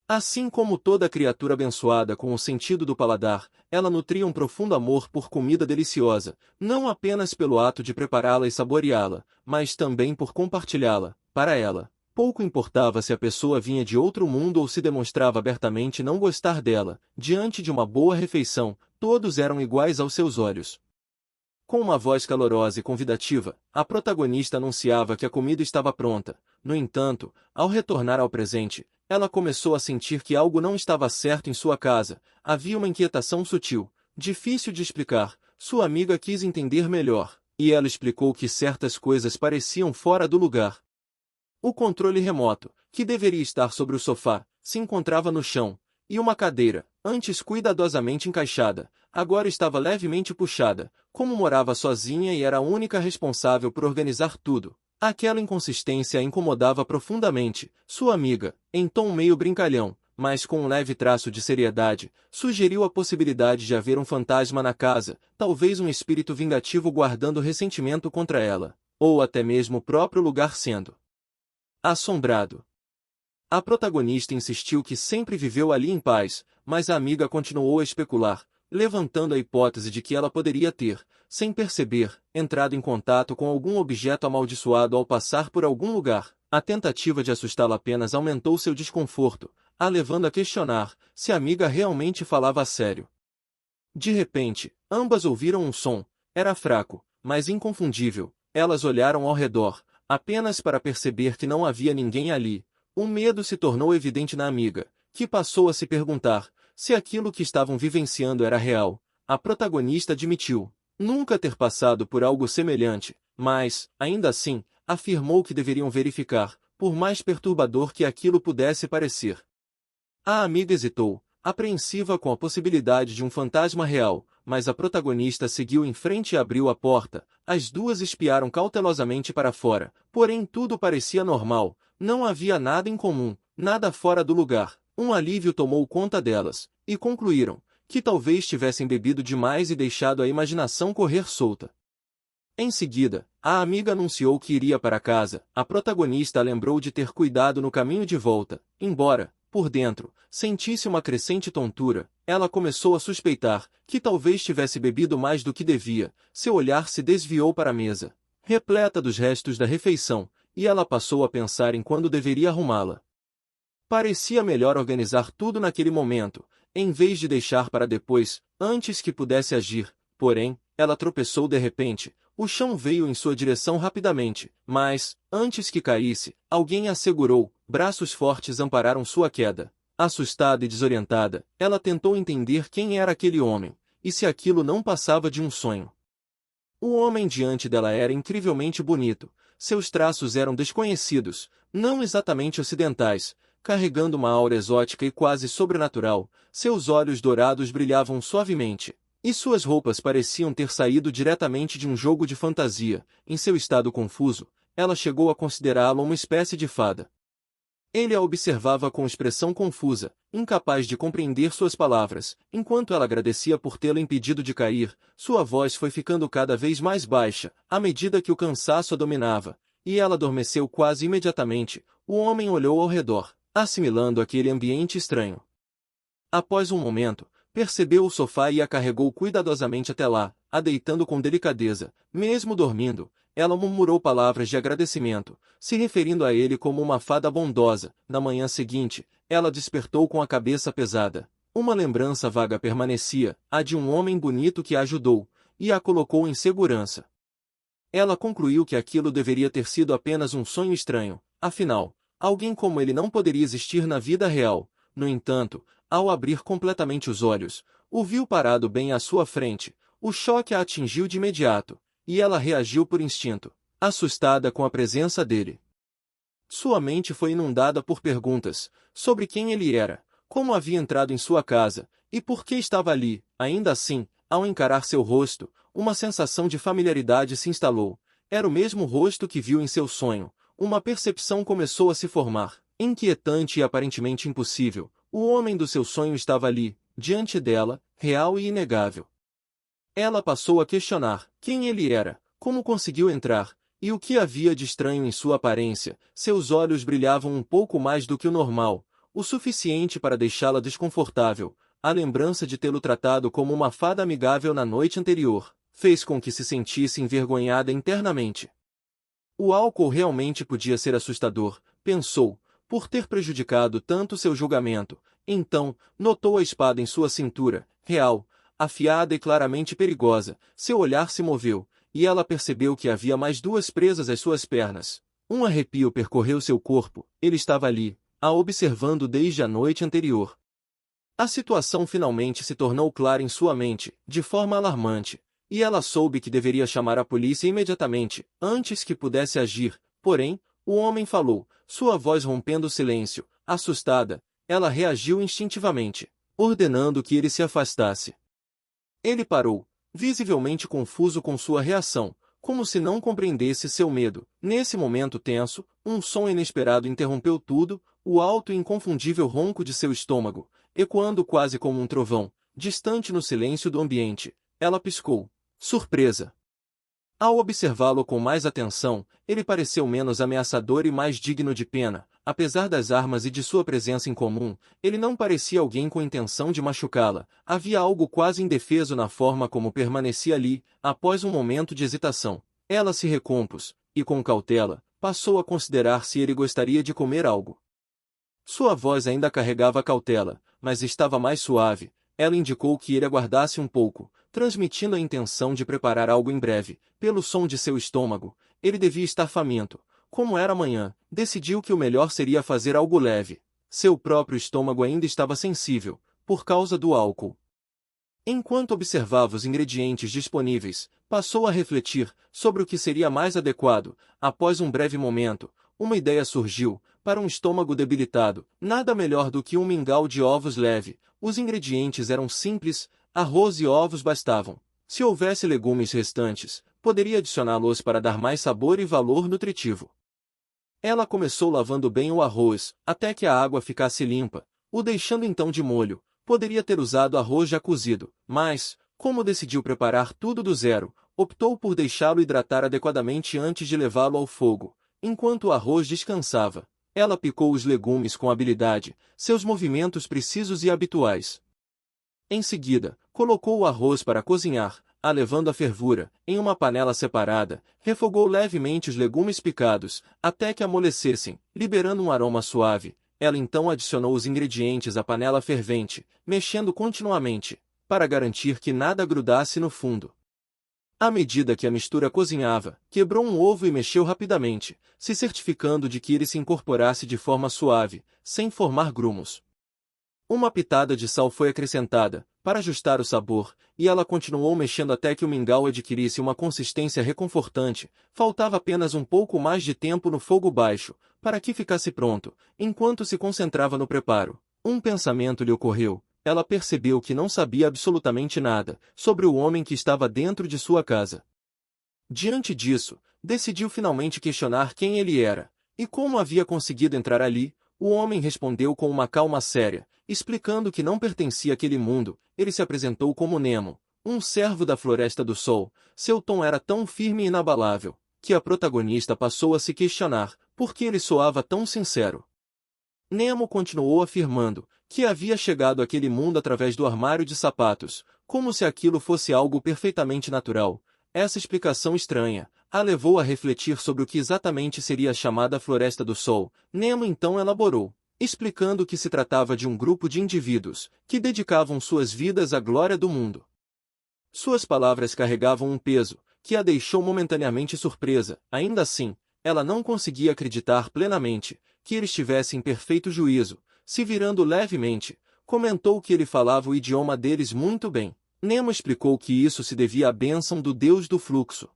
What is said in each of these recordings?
Assim como toda criatura abençoada com o sentido do paladar, ela nutria um profundo amor por comida deliciosa, não apenas pelo ato de prepará-la e saboreá-la, mas também por compartilhá-la. Para ela, pouco importava se a pessoa vinha de outro mundo ou se demonstrava abertamente não gostar dela. Diante de uma boa refeição, todos eram iguais aos seus olhos. Com uma voz calorosa e convidativa, a protagonista anunciava que a comida estava pronta. No entanto, ao retornar ao presente, ela começou a sentir que algo não estava certo em sua casa. Havia uma inquietação sutil, difícil de explicar. Sua amiga quis entender melhor, e ela explicou que certas coisas pareciam fora do lugar. O controle remoto, que deveria estar sobre o sofá, se encontrava no chão, e uma cadeira, antes cuidadosamente encaixada, agora estava levemente puxada. Como morava sozinha e era a única responsável por organizar tudo, aquela inconsistência a incomodava profundamente. Sua amiga, em tom meio brincalhão, mas com um leve traço de seriedade, sugeriu a possibilidade de haver um fantasma na casa, talvez um espírito vingativo guardando ressentimento contra ela, ou até mesmo o próprio lugar sendo assombrado. A protagonista insistiu que sempre viveu ali em paz, mas a amiga continuou a especular, levantando a hipótese de que ela poderia ter, sem perceber, entrado em contato com algum objeto amaldiçoado ao passar por algum lugar. A tentativa de assustá-la apenas aumentou seu desconforto, a levando a questionar se a amiga realmente falava a sério. De repente, ambas ouviram um som. Era fraco, mas inconfundível. Elas olharam ao redor, apenas para perceber que não havia ninguém ali. O medo se tornou evidente na amiga, que passou a se perguntar se aquilo que estavam vivenciando era real. A protagonista admitiu nunca ter passado por algo semelhante, mas, ainda assim, afirmou que deveriam verificar, por mais perturbador que aquilo pudesse parecer. A amiga hesitou, apreensiva com a possibilidade de um fantasma real, mas a protagonista seguiu em frente e abriu a porta. As duas espiaram cautelosamente para fora, porém tudo parecia normal, não havia nada em comum, nada fora do lugar. Um alívio tomou conta delas, e concluíram que talvez tivessem bebido demais e deixado a imaginação correr solta. Em seguida, a amiga anunciou que iria para casa. A protagonista a lembrou de ter cuidado no caminho de volta, embora, por dentro, sentisse uma crescente tontura. Ela começou a suspeitar que talvez tivesse bebido mais do que devia. Seu olhar se desviou para a mesa, repleta dos restos da refeição, e ela passou a pensar em quando deveria arrumá-la. Parecia melhor organizar tudo naquele momento, em vez de deixar para depois, antes que pudesse agir. Porém, ela tropeçou de repente. O chão veio em sua direção rapidamente, mas, antes que caísse, alguém a segurou. Braços fortes ampararam sua queda. Assustada e desorientada, ela tentou entender quem era aquele homem, e se aquilo não passava de um sonho. O homem diante dela era incrivelmente bonito. Seus traços eram desconhecidos, não exatamente ocidentais, carregando uma aura exótica e quase sobrenatural. Seus olhos dourados brilhavam suavemente, e suas roupas pareciam ter saído diretamente de um jogo de fantasia. Em seu estado confuso, ela chegou a considerá-lo uma espécie de fada. Ele a observava com expressão confusa, incapaz de compreender suas palavras. Enquanto ela agradecia por tê-lo impedido de cair, sua voz foi ficando cada vez mais baixa, à medida que o cansaço a dominava, e ela adormeceu quase imediatamente. O homem olhou ao redor, assimilando aquele ambiente estranho. Após um momento, percebeu o sofá e a carregou cuidadosamente até lá, a deitando com delicadeza. Mesmo dormindo, ela murmurou palavras de agradecimento, se referindo a ele como uma fada bondosa. Na manhã seguinte, ela despertou com a cabeça pesada. Uma lembrança vaga permanecia, a de um homem bonito que a ajudou, e a colocou em segurança. Ela concluiu que aquilo deveria ter sido apenas um sonho estranho. Afinal, alguém como ele não poderia existir na vida real. No entanto, ao abrir completamente os olhos, o viu parado bem à sua frente. O choque a atingiu de imediato, e ela reagiu por instinto, assustada com a presença dele. Sua mente foi inundada por perguntas sobre quem ele era, como havia entrado em sua casa, e por que estava ali. Ainda assim, ao encarar seu rosto, uma sensação de familiaridade se instalou. Era o mesmo rosto que viu em seu sonho. Uma percepção começou a se formar, inquietante e aparentemente impossível. O homem do seu sonho estava ali, diante dela, real e inegável. Ela passou a questionar quem ele era, como conseguiu entrar, e o que havia de estranho em sua aparência. Seus olhos brilhavam um pouco mais do que o normal. o suficiente para deixá-la desconfortável. A lembrança de tê-lo tratado como uma fada amigável na noite anterior fez com que se sentisse envergonhada internamente. O álcool realmente podia ser assustador, pensou, por ter prejudicado tanto seu julgamento. Então, notou a espada em sua cintura, real, afiada e claramente perigosa. Seu olhar se moveu, e ela percebeu que havia mais duas presas às suas pernas. Um arrepio percorreu seu corpo, ele estava ali, a observando desde a noite anterior. A situação finalmente se tornou clara em sua mente, de forma alarmante, e ela soube que deveria chamar a polícia imediatamente, antes que pudesse agir. Porém, o homem falou, sua voz rompendo o silêncio. Assustada, ela reagiu instintivamente, ordenando que ele se afastasse. Ele parou, visivelmente confuso com sua reação, como se não compreendesse seu medo. Nesse momento tenso, um som inesperado interrompeu tudo, o alto e inconfundível ronco de seu estômago, ecoando quase como um trovão, distante no silêncio do ambiente. Ela piscou. Surpresa. Ao observá-lo com mais atenção, ele pareceu menos ameaçador e mais digno de pena. Apesar das armas e de sua presença incomum, ele não parecia alguém com intenção de machucá-la. Havia algo quase indefeso na forma como permanecia ali. Após um momento de hesitação, ela se recompôs, e com cautela, passou a considerar se ele gostaria de comer algo. Sua voz ainda carregava cautela, mas estava mais suave. Ela indicou que ele aguardasse um pouco, transmitindo a intenção de preparar algo em breve. Pelo som de seu estômago, ele devia estar faminto. Como era manhã, decidiu que o melhor seria fazer algo leve. Seu próprio estômago ainda estava sensível, por causa do álcool. Enquanto observava os ingredientes disponíveis, passou a refletir sobre o que seria mais adequado. Após um breve momento, uma ideia surgiu. Para um estômago debilitado, nada melhor do que um mingau de ovos leve. Os ingredientes eram simples, arroz e ovos bastavam. Se houvesse legumes restantes, poderia adicioná-los para dar mais sabor e valor nutritivo. Ela começou lavando bem o arroz, até que a água ficasse limpa, o deixando então de molho. Poderia ter usado arroz já cozido, mas, como decidiu preparar tudo do zero, optou por deixá-lo hidratar adequadamente antes de levá-lo ao fogo. Enquanto o arroz descansava, ela picou os legumes com habilidade, seus movimentos precisos e habituais. Em seguida, colocou o arroz para cozinhar, levando à fervura. Em uma panela separada, refogou levemente os legumes picados, até que amolecessem, liberando um aroma suave. Ela então adicionou os ingredientes à panela fervente, mexendo continuamente, para garantir que nada grudasse no fundo. À medida que a mistura cozinhava, quebrou um ovo e mexeu rapidamente, se certificando de que ele se incorporasse de forma suave, sem formar grumos. Uma pitada de sal foi acrescentada, para ajustar o sabor, e ela continuou mexendo até que o mingau adquirisse uma consistência reconfortante. Faltava apenas um pouco mais de tempo no fogo baixo, para que ficasse pronto. Enquanto se concentrava no preparo, um pensamento lhe ocorreu. Ela percebeu que não sabia absolutamente nada sobre o homem que estava dentro de sua casa. Diante disso, decidiu finalmente questionar quem ele era, e como havia conseguido entrar ali. O homem respondeu com uma calma séria, explicando que não pertencia àquele mundo. Ele se apresentou como Nemo, um servo da Floresta do Sol. Seu tom era tão firme e inabalável, que a protagonista passou a se questionar por que ele soava tão sincero. Nemo continuou afirmando que havia chegado àquele mundo através do armário de sapatos, como se aquilo fosse algo perfeitamente natural. Essa explicação estranha a levou a refletir sobre o que exatamente seria a chamada Floresta do Sol. Nemo então elaborou, explicando que se tratava de um grupo de indivíduos que dedicavam suas vidas à glória do mundo. Suas palavras carregavam um peso que a deixou momentaneamente surpresa. Ainda assim, ela não conseguia acreditar plenamente que ele estivesse em perfeito juízo. Se virando levemente, comentou que ele falava o idioma deles muito bem. Nemo explicou que isso se devia à bênção do deus do fluxo.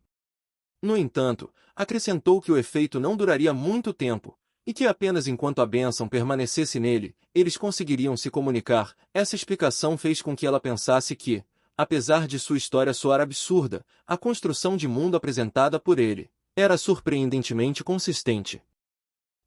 No entanto, acrescentou que o efeito não duraria muito tempo, e que apenas enquanto a bênção permanecesse nele, eles conseguiriam se comunicar. Essa explicação fez com que ela pensasse que, apesar de sua história soar absurda, a construção de mundo apresentada por ele era surpreendentemente consistente.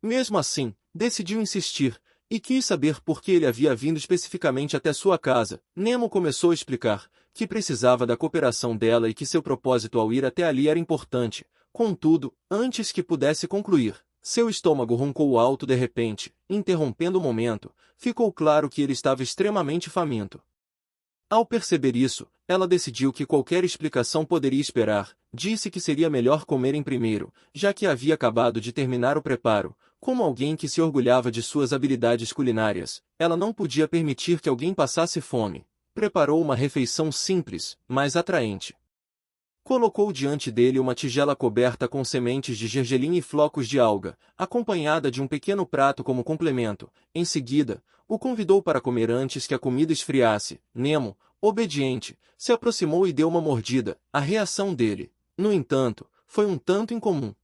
Mesmo assim, decidiu insistir, e quis saber por que ele havia vindo especificamente até sua casa. Nemo começou a explicar que precisava da cooperação dela e que seu propósito ao ir até ali era importante. Contudo, antes que pudesse concluir, Seu estômago roncou alto de repente, interrompendo o momento. Ficou claro que ele estava extremamente faminto. Ao perceber isso, ela decidiu que qualquer explicação poderia esperar. Disse que seria melhor comerem primeiro, já que havia acabado de terminar o preparo. Como alguém que se orgulhava de suas habilidades culinárias, ela não podia permitir que alguém passasse fome. Preparou uma refeição simples, mas atraente. Colocou diante dele uma tigela coberta com sementes de gergelim e flocos de alga, acompanhada de um pequeno prato como complemento. Em seguida, o convidou para comer antes que a comida esfriasse. Nemo, obediente, se aproximou e deu uma mordida. A reação dele, no entanto, foi um tanto incomum.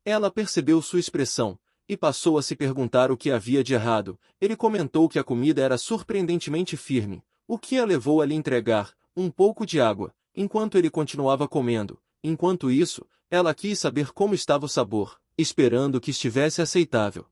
Ela percebeu sua expressão, e passou a se perguntar o que havia de errado. Ele comentou que a comida era surpreendentemente firme, o que a levou a lhe entregar um pouco de água, enquanto ele continuava comendo. Enquanto isso, ela quis saber como estava o sabor, esperando que estivesse aceitável.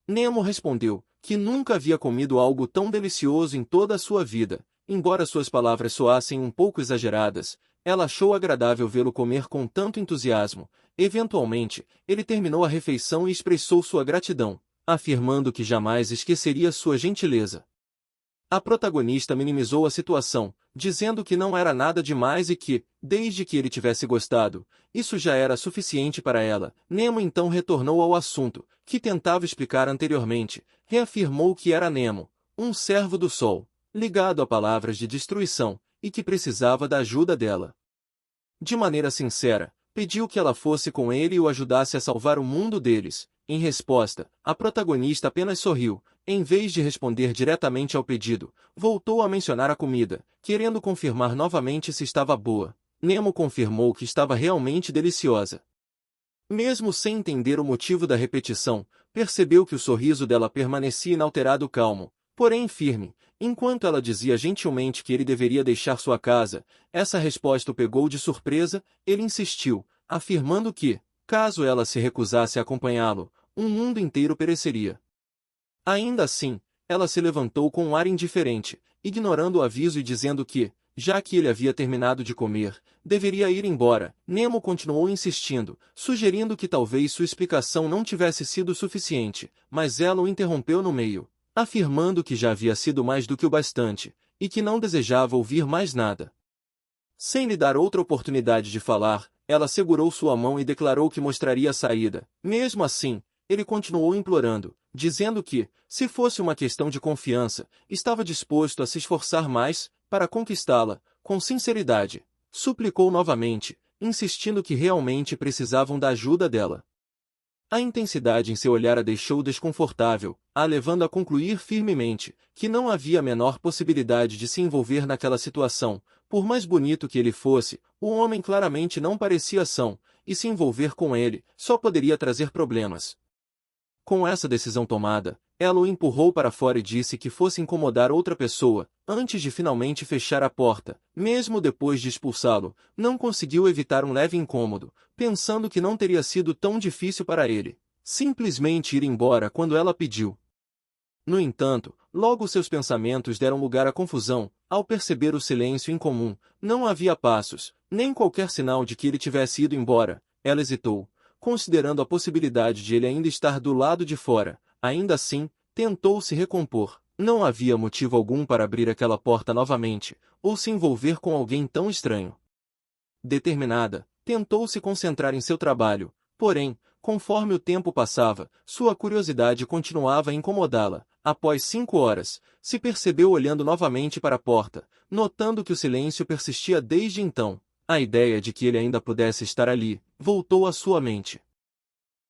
Nemo respondeu que nunca havia comido algo tão delicioso em toda a sua vida. Embora suas palavras soassem um pouco exageradas, ela achou agradável vê-lo comer com tanto entusiasmo. Eventualmente, ele terminou a refeição e expressou sua gratidão, afirmando que jamais esqueceria sua gentileza. A protagonista minimizou a situação, dizendo que não era nada demais e que, desde que ele tivesse gostado, isso já era suficiente para ela. Nemo então retornou ao assunto, que tentava explicar anteriormente. Reafirmou que era Nemo, um servo do Sol, ligado a palavras de destruição, e que precisava da ajuda dela. De maneira sincera, pediu que ela fosse com ele e o ajudasse a salvar o mundo deles. Em resposta, a protagonista apenas sorriu. Em vez de responder diretamente ao pedido, voltou a mencionar a comida, querendo confirmar novamente se estava boa. Nemo confirmou que estava realmente deliciosa. Mesmo sem entender o motivo da repetição, percebeu que o sorriso dela permanecia inalterado calmo, porém firme. Enquanto ela dizia gentilmente que ele deveria deixar sua casa, essa resposta o pegou de surpresa. Ele insistiu, afirmando que, caso ela se recusasse a acompanhá-lo, um mundo inteiro pereceria. Ainda assim, ela se levantou com um ar indiferente, ignorando o aviso e dizendo que, já que ele havia terminado de comer, deveria ir embora. Nemo continuou insistindo, sugerindo que talvez sua explicação não tivesse sido suficiente, mas ela o interrompeu no meio, afirmando que já havia sido mais do que o bastante, e que não desejava ouvir mais nada. Sem lhe dar outra oportunidade de falar, ela segurou sua mão e declarou que mostraria a saída. Mesmo assim, ele continuou implorando, dizendo que, se fosse uma questão de confiança, estava disposto a se esforçar mais para conquistá-la. Com sinceridade, suplicou novamente, insistindo que realmente precisavam da ajuda dela. A intensidade em seu olhar a deixou desconfortável, a levando a concluir firmemente que não havia a menor possibilidade de se envolver naquela situação. Por mais bonito que ele fosse, o homem claramente não parecia são, e se envolver com ele só poderia trazer problemas. Com essa decisão tomada, ela o empurrou para fora e disse que fosse incomodar outra pessoa, antes de finalmente fechar a porta. Mesmo depois de expulsá-lo, não conseguiu evitar um leve incômodo, pensando que não teria sido tão difícil para ele simplesmente ir embora quando ela pediu. No entanto, logo seus pensamentos deram lugar à confusão. Ao perceber o silêncio incomum, não havia passos, nem qualquer sinal de que ele tivesse ido embora. Ela hesitou, considerando a possibilidade de ele ainda estar do lado de fora. Ainda assim, tentou se recompor. Não havia motivo algum para abrir aquela porta novamente, ou se envolver com alguém tão estranho. Determinada, tentou se concentrar em seu trabalho, porém, conforme o tempo passava, sua curiosidade continuava a incomodá-la. Após 5 horas, se percebeu olhando novamente para a porta, notando que o silêncio persistia desde então. A ideia de que ele ainda pudesse estar ali voltou à sua mente.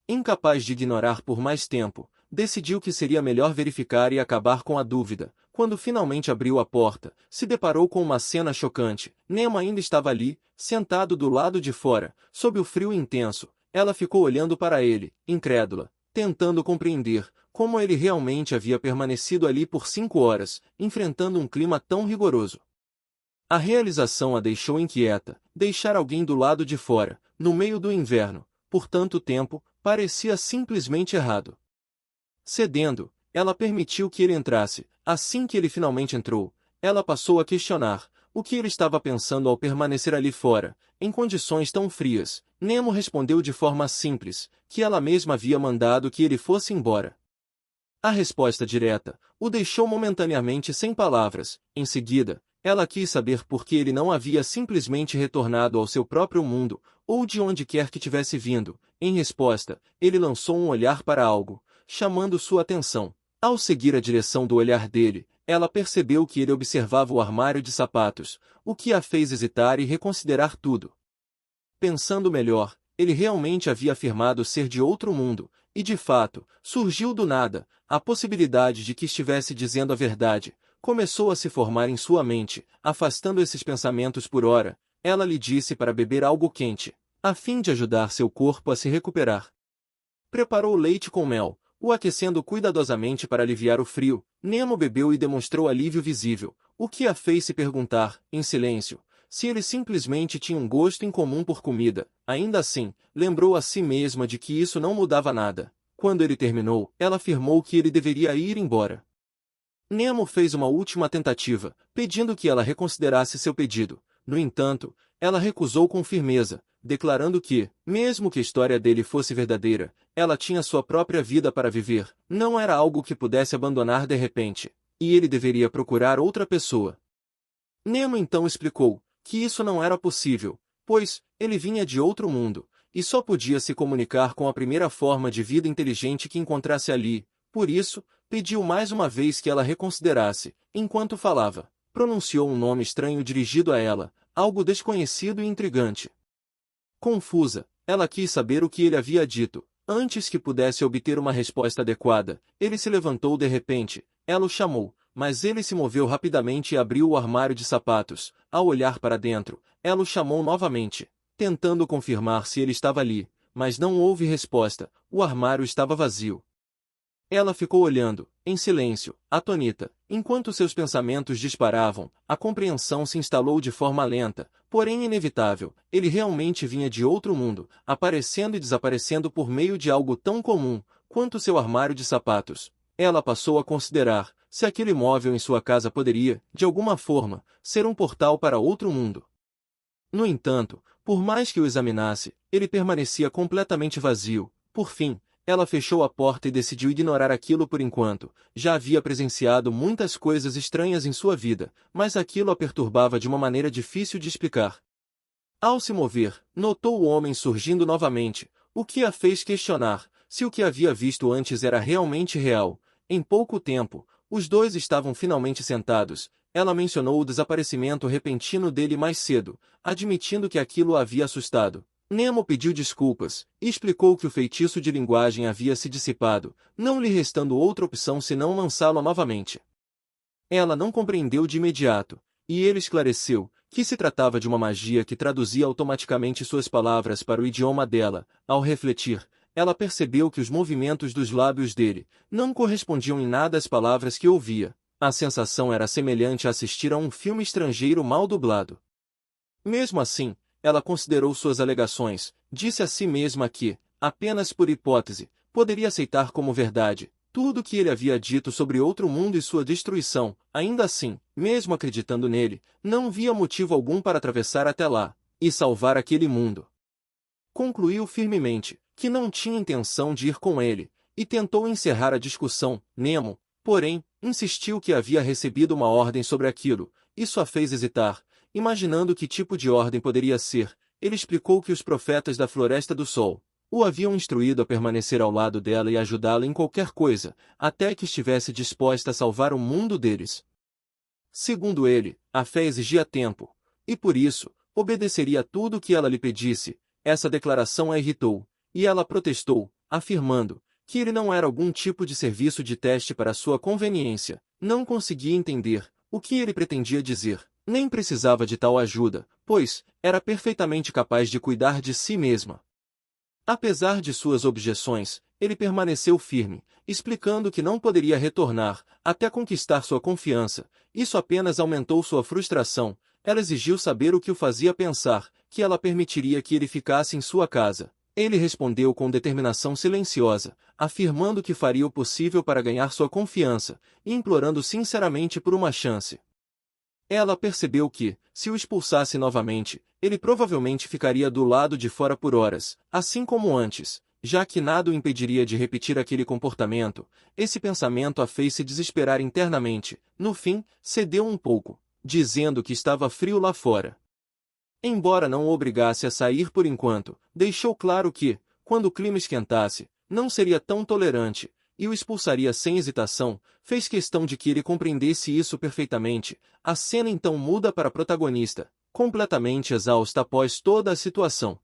Incapaz de ignorar por mais tempo, decidiu que seria melhor verificar e acabar com a dúvida. Quando finalmente abriu a porta, se deparou com uma cena chocante. Nemo ainda estava ali, sentado do lado de fora, sob o frio intenso. Ela ficou olhando para ele, incrédula, tentando compreender como ele realmente havia permanecido ali por 5 horas, enfrentando um clima tão rigoroso. A realização a deixou inquieta. Deixar alguém do lado de fora, no meio do inverno, por tanto tempo, parecia simplesmente errado. Cedendo, ela permitiu que ele entrasse. Assim que ele finalmente entrou, ela passou a questionar: o que ele estava pensando ao permanecer ali fora, em condições tão frias. Nemo respondeu de forma simples, que ela mesma havia mandado que ele fosse embora. A resposta direta o deixou momentaneamente sem palavras. Em seguida, ela quis saber por que ele não havia simplesmente retornado ao seu próprio mundo, ou de onde quer que tivesse vindo. Em resposta, ele lançou um olhar para algo, chamando sua atenção. Ao seguir a direção do olhar dele, ela percebeu que ele observava o armário de sapatos, o que a fez hesitar e reconsiderar tudo. Pensando melhor, ele realmente havia afirmado ser de outro mundo, e de fato, surgiu do nada, a possibilidade de que estivesse dizendo a verdade. Começou a se formar em sua mente, afastando esses pensamentos por hora. Ela lhe disse para beber algo quente, a fim de ajudar seu corpo a se recuperar. Preparou leite com mel, o aquecendo cuidadosamente para aliviar o frio. Nemo bebeu e demonstrou alívio visível, o que a fez se perguntar, em silêncio, se ele simplesmente tinha um gosto incomum por comida. Ainda assim, lembrou a si mesma de que isso não mudava nada. Quando ele terminou, ela afirmou que ele deveria ir embora. Nemo fez uma última tentativa, pedindo que ela reconsiderasse seu pedido. No entanto, ela recusou com firmeza, declarando que, mesmo que a história dele fosse verdadeira, ela tinha sua própria vida para viver, não era algo que pudesse abandonar de repente, e ele deveria procurar outra pessoa. Nemo então explicou que isso não era possível, pois ele vinha de outro mundo, e só podia se comunicar com a primeira forma de vida inteligente que encontrasse ali. Por isso, pediu mais uma vez que ela reconsiderasse. Enquanto falava, pronunciou um nome estranho dirigido a ela, algo desconhecido e intrigante. Confusa, ela quis saber o que ele havia dito. Antes que pudesse obter uma resposta adequada, ele se levantou de repente. Ela o chamou, mas ele se moveu rapidamente e abriu o armário de sapatos. Ao olhar para dentro, ela o chamou novamente, tentando confirmar se ele estava ali, mas não houve resposta. O armário estava vazio. Ela ficou olhando, em silêncio, atônita. Enquanto seus pensamentos disparavam, a compreensão se instalou de forma lenta, porém inevitável. Ele realmente vinha de outro mundo, aparecendo e desaparecendo por meio de algo tão comum quanto seu armário de sapatos. Ela passou a considerar se aquele móvel em sua casa poderia, de alguma forma, ser um portal para outro mundo. No entanto, por mais que o examinasse, ele permanecia completamente vazio. Por fim, ela fechou a porta e decidiu ignorar aquilo por enquanto. Já havia presenciado muitas coisas estranhas em sua vida, mas aquilo a perturbava de uma maneira difícil de explicar. Ao se mover, notou o homem surgindo novamente, o que a fez questionar se o que havia visto antes era realmente real. Em pouco tempo, os dois estavam finalmente sentados. Ela mencionou o desaparecimento repentino dele mais cedo, admitindo que aquilo a havia assustado. Nemo pediu desculpas e explicou que o feitiço de linguagem havia se dissipado, não lhe restando outra opção senão lançá-lo novamente. Ela não compreendeu de imediato, e ele esclareceu que se tratava de uma magia que traduzia automaticamente suas palavras para o idioma dela. Ao refletir, ela percebeu que os movimentos dos lábios dele não correspondiam em nada às palavras que ouvia. A sensação era semelhante a assistir a um filme estrangeiro mal dublado. Mesmo assim, ela considerou suas alegações, disse a si mesma que, apenas por hipótese, poderia aceitar como verdade tudo o que ele havia dito sobre outro mundo e sua destruição. Ainda assim, mesmo acreditando nele, não via motivo algum para atravessar até lá e salvar aquele mundo. Concluiu firmemente que não tinha intenção de ir com ele, e tentou encerrar a discussão. Nemo, porém, insistiu que havia recebido uma ordem sobre aquilo. Isso a fez hesitar, imaginando que tipo de ordem poderia ser. Ele explicou que os profetas da Floresta do Sol o haviam instruído a permanecer ao lado dela e ajudá-la em qualquer coisa, até que estivesse disposta a salvar o mundo deles. Segundo ele, a fé exigia tempo, e por isso, obedeceria a tudo o que ela lhe pedisse. Essa declaração a irritou, e ela protestou, afirmando que ele não era algum tipo de serviço de teste para sua conveniência. Não conseguia entender o que ele pretendia dizer, nem precisava de tal ajuda, pois era perfeitamente capaz de cuidar de si mesma. Apesar de suas objeções, ele permaneceu firme, explicando que não poderia retornar até conquistar sua confiança. Isso apenas aumentou sua frustração. Ela exigiu saber o que o fazia pensar que ela permitiria que ele ficasse em sua casa. Ele respondeu com determinação silenciosa, afirmando que faria o possível para ganhar sua confiança, e implorando sinceramente por uma chance. Ela percebeu que, se o expulsasse novamente, ele provavelmente ficaria do lado de fora por horas, assim como antes. Já que nada o impediria de repetir aquele comportamento, esse pensamento a fez se desesperar internamente. No fim, cedeu um pouco, dizendo que estava frio lá fora. Embora não o obrigasse a sair por enquanto, deixou claro que, quando o clima esquentasse, não seria tão tolerante, e o expulsaria sem hesitação. Fez questão de que ele compreendesse isso perfeitamente. A cena então muda para a protagonista, completamente exausta após toda a situação.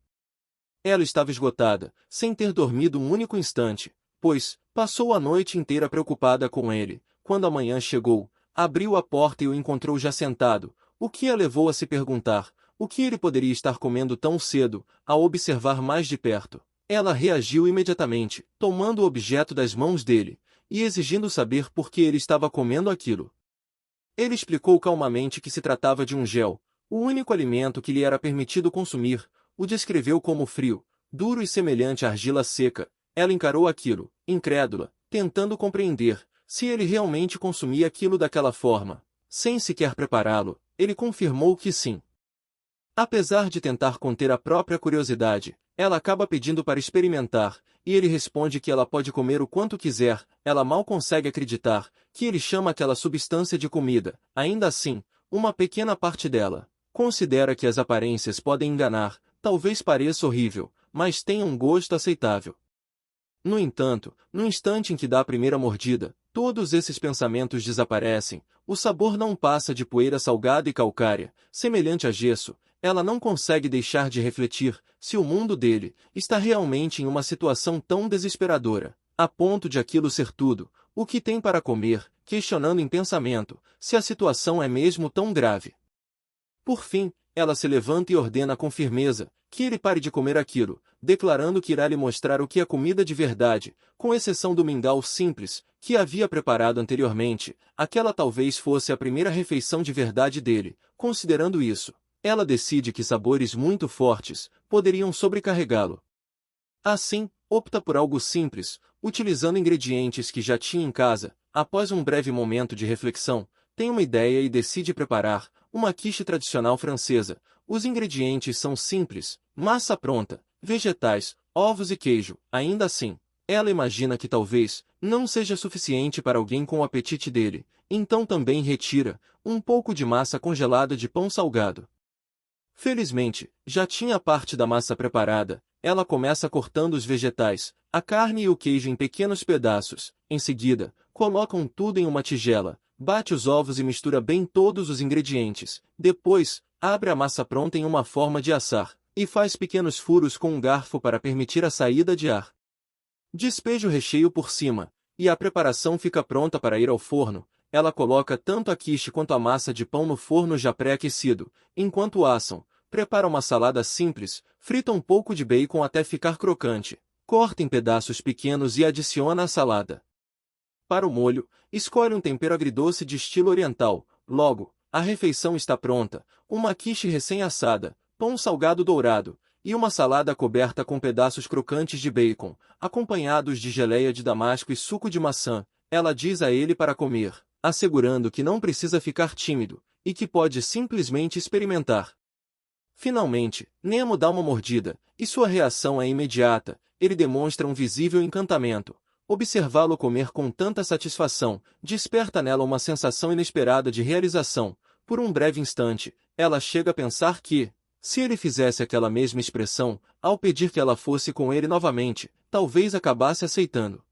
Ela estava esgotada, sem ter dormido um único instante, pois passou a noite inteira preocupada com ele. Quando a manhã chegou, abriu a porta e o encontrou já sentado, o que a levou a se perguntar o que ele poderia estar comendo tão cedo. Ao observar mais de perto, ela reagiu imediatamente, tomando o objeto das mãos dele e exigindo saber por que ele estava comendo aquilo. Ele explicou calmamente que se tratava de um gel, o único alimento que lhe era permitido consumir. O descreveu como frio, duro e semelhante à argila seca. Ela encarou aquilo, incrédula, tentando compreender se ele realmente consumia aquilo daquela forma. Sem sequer prepará-lo, ele confirmou que sim. Apesar de tentar conter a própria curiosidade, ela acaba pedindo para experimentar, e ele responde que ela pode comer o quanto quiser. Ela mal consegue acreditar que ele chama aquela substância de comida. Ainda assim, uma pequena parte dela considera que as aparências podem enganar. Talvez pareça horrível, mas tenha um gosto aceitável. No entanto, no instante em que dá a primeira mordida, todos esses pensamentos desaparecem. O sabor não passa de poeira salgada e calcária, semelhante a gesso. Ela não consegue deixar de refletir se o mundo dele está realmente em uma situação tão desesperadora, a ponto de aquilo ser tudo o que tem para comer, questionando em pensamento se a situação é mesmo tão grave. Por fim, ela se levanta e ordena com firmeza que ele pare de comer aquilo, declarando que irá lhe mostrar o que é comida de verdade, com exceção do mingau simples que havia preparado anteriormente. Aquela talvez fosse a primeira refeição de verdade dele. Considerando isso, ela decide que sabores muito fortes poderiam sobrecarregá-lo. Assim, opta por algo simples, utilizando ingredientes que já tinha em casa. Após um breve momento de reflexão, tem uma ideia e decide preparar uma quiche tradicional francesa. Os ingredientes são simples: massa pronta, vegetais, ovos e queijo. Ainda assim, ela imagina que talvez não seja suficiente para alguém com o apetite dele, então também retira um pouco de massa congelada de pão salgado. Felizmente, já tinha parte da massa preparada. Ela começa cortando os vegetais, a carne e o queijo em pequenos pedaços. Em seguida, colocam tudo em uma tigela, bate os ovos e mistura bem todos os ingredientes. Depois, abre a massa pronta em uma forma de assar, e faz pequenos furos com um garfo para permitir a saída de ar. Despeja o recheio por cima, e a preparação fica pronta para ir ao forno. Ela coloca tanto a quiche quanto a massa de pão no forno já pré-aquecido. Enquanto assam, prepara uma salada simples, frita um pouco de bacon até ficar crocante, corta em pedaços pequenos e adiciona à salada. Para o molho, escolhe um tempero agridoce de estilo oriental. Logo, a refeição está pronta: uma quiche recém-assada, pão salgado dourado, e uma salada coberta com pedaços crocantes de bacon, acompanhados de geleia de damasco e suco de maçã. Ela diz a ele para comer, assegurando que não precisa ficar tímido, e que pode simplesmente experimentar. Finalmente, Nemo dá uma mordida, e sua reação é imediata. Ele demonstra um visível encantamento. Observá-lo comer com tanta satisfação desperta nela uma sensação inesperada de realização. Por um breve instante, ela chega a pensar que, se ele fizesse aquela mesma expressão, ao pedir que ela fosse com ele novamente, talvez acabasse aceitando.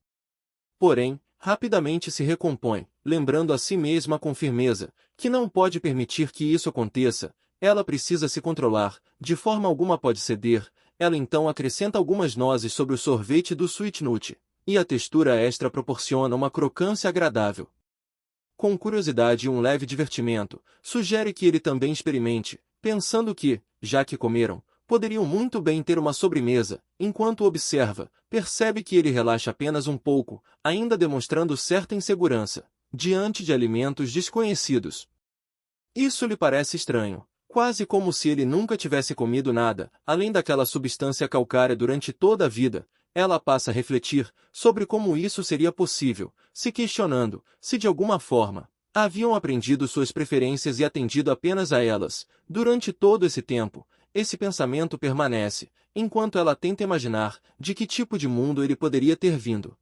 Porém, rapidamente se recompõe, lembrando a si mesma com firmeza que não pode permitir que isso aconteça. Ela precisa se controlar, de forma alguma pode ceder. Ela então acrescenta algumas nozes sobre o sorvete do Sweet Nut, e a textura extra proporciona uma crocância agradável. Com curiosidade e um leve divertimento, sugere que ele também experimente, pensando que, já que comeram, poderiam muito bem ter uma sobremesa. Enquanto observa, percebe que ele relaxa apenas um pouco, ainda demonstrando certa insegurança diante de alimentos desconhecidos. Isso lhe parece estranho, quase como se ele nunca tivesse comido nada, além daquela substância calcária durante toda a vida. Ela passa a refletir sobre como isso seria possível, se questionando se de alguma forma Haviam aprendido suas preferências e atendido apenas a elas. Durante todo esse tempo, esse pensamento permanece, enquanto ela tenta imaginar de que tipo de mundo ele poderia ter vindo.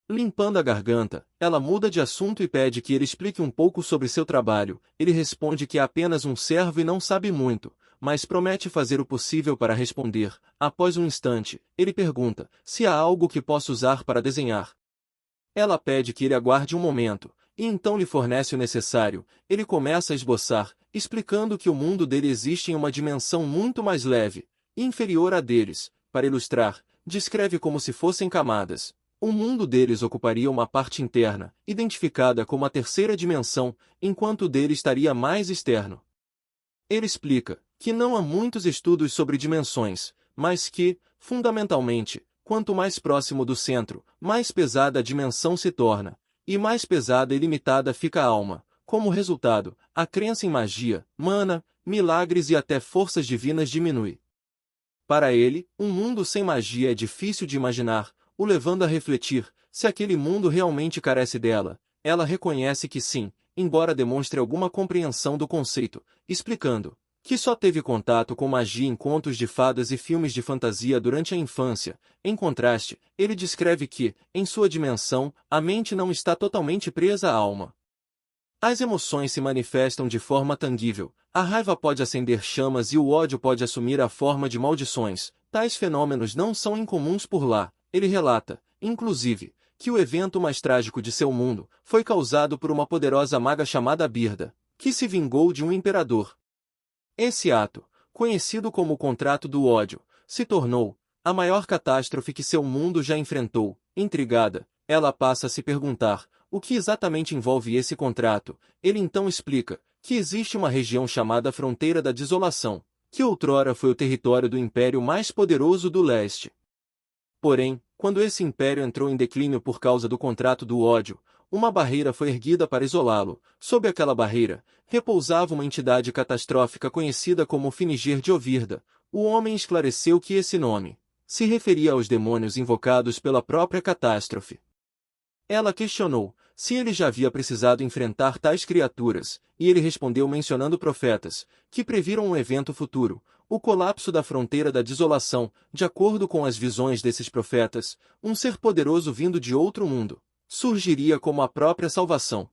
Limpando a garganta, ela muda de assunto e pede que ele explique um pouco sobre seu trabalho. Ele responde que é apenas um servo e não sabe muito, mas promete fazer o possível para responder. Após um instante, ele pergunta se há algo que possa usar para desenhar. Ela pede que ele aguarde um momento, e então lhe fornece o necessário. Ele começa a esboçar, explicando que o mundo dele existe em uma dimensão muito mais leve, e inferior à deles. Para ilustrar, descreve como se fossem camadas. O mundo deles ocuparia uma parte interna, identificada como a terceira dimensão, enquanto o dele estaria mais externo. Ele explica que não há muitos estudos sobre dimensões, mas que, fundamentalmente, quanto mais próximo do centro, mais pesada a dimensão se torna, e mais pesada e limitada fica a alma. Como resultado, a crença em magia, mana, milagres e até forças divinas diminui. Para ele, um mundo sem magia é difícil de imaginar, o levando a refletir se aquele mundo realmente carece dela. Ela reconhece que sim, embora demonstre alguma compreensão do conceito, explicando que só teve contato com magia em contos de fadas e filmes de fantasia durante a infância. Em contraste, ele descreve que, em sua dimensão, a mente não está totalmente presa à alma. As emoções se manifestam de forma tangível. A raiva pode acender chamas e o ódio pode assumir a forma de maldições. Tais fenômenos não são incomuns por lá. Ele relata, inclusive, que o evento mais trágico de seu mundo foi causado por uma poderosa maga chamada Birda, que se vingou de um imperador. Esse ato, conhecido como o Contrato do Ódio, se tornou a maior catástrofe que seu mundo já enfrentou. Intrigada, ela passa a se perguntar o que exatamente envolve esse contrato. Ele então explica que existe uma região chamada Fronteira da Desolação, que outrora foi o território do império mais poderoso do leste. Porém, quando esse império entrou em declínio por causa do Contrato do Ódio, uma barreira foi erguida para isolá-lo. Sob aquela barreira, repousava uma entidade catastrófica conhecida como Finigir de Ovirda. O homem esclareceu que esse nome se referia aos demônios invocados pela própria catástrofe. Ela questionou se ele já havia precisado enfrentar tais criaturas, e ele respondeu mencionando profetas, que previram um evento futuro, o colapso da fronteira da desolação. De acordo com as visões desses profetas, um ser poderoso vindo de outro mundo surgiria como a própria salvação.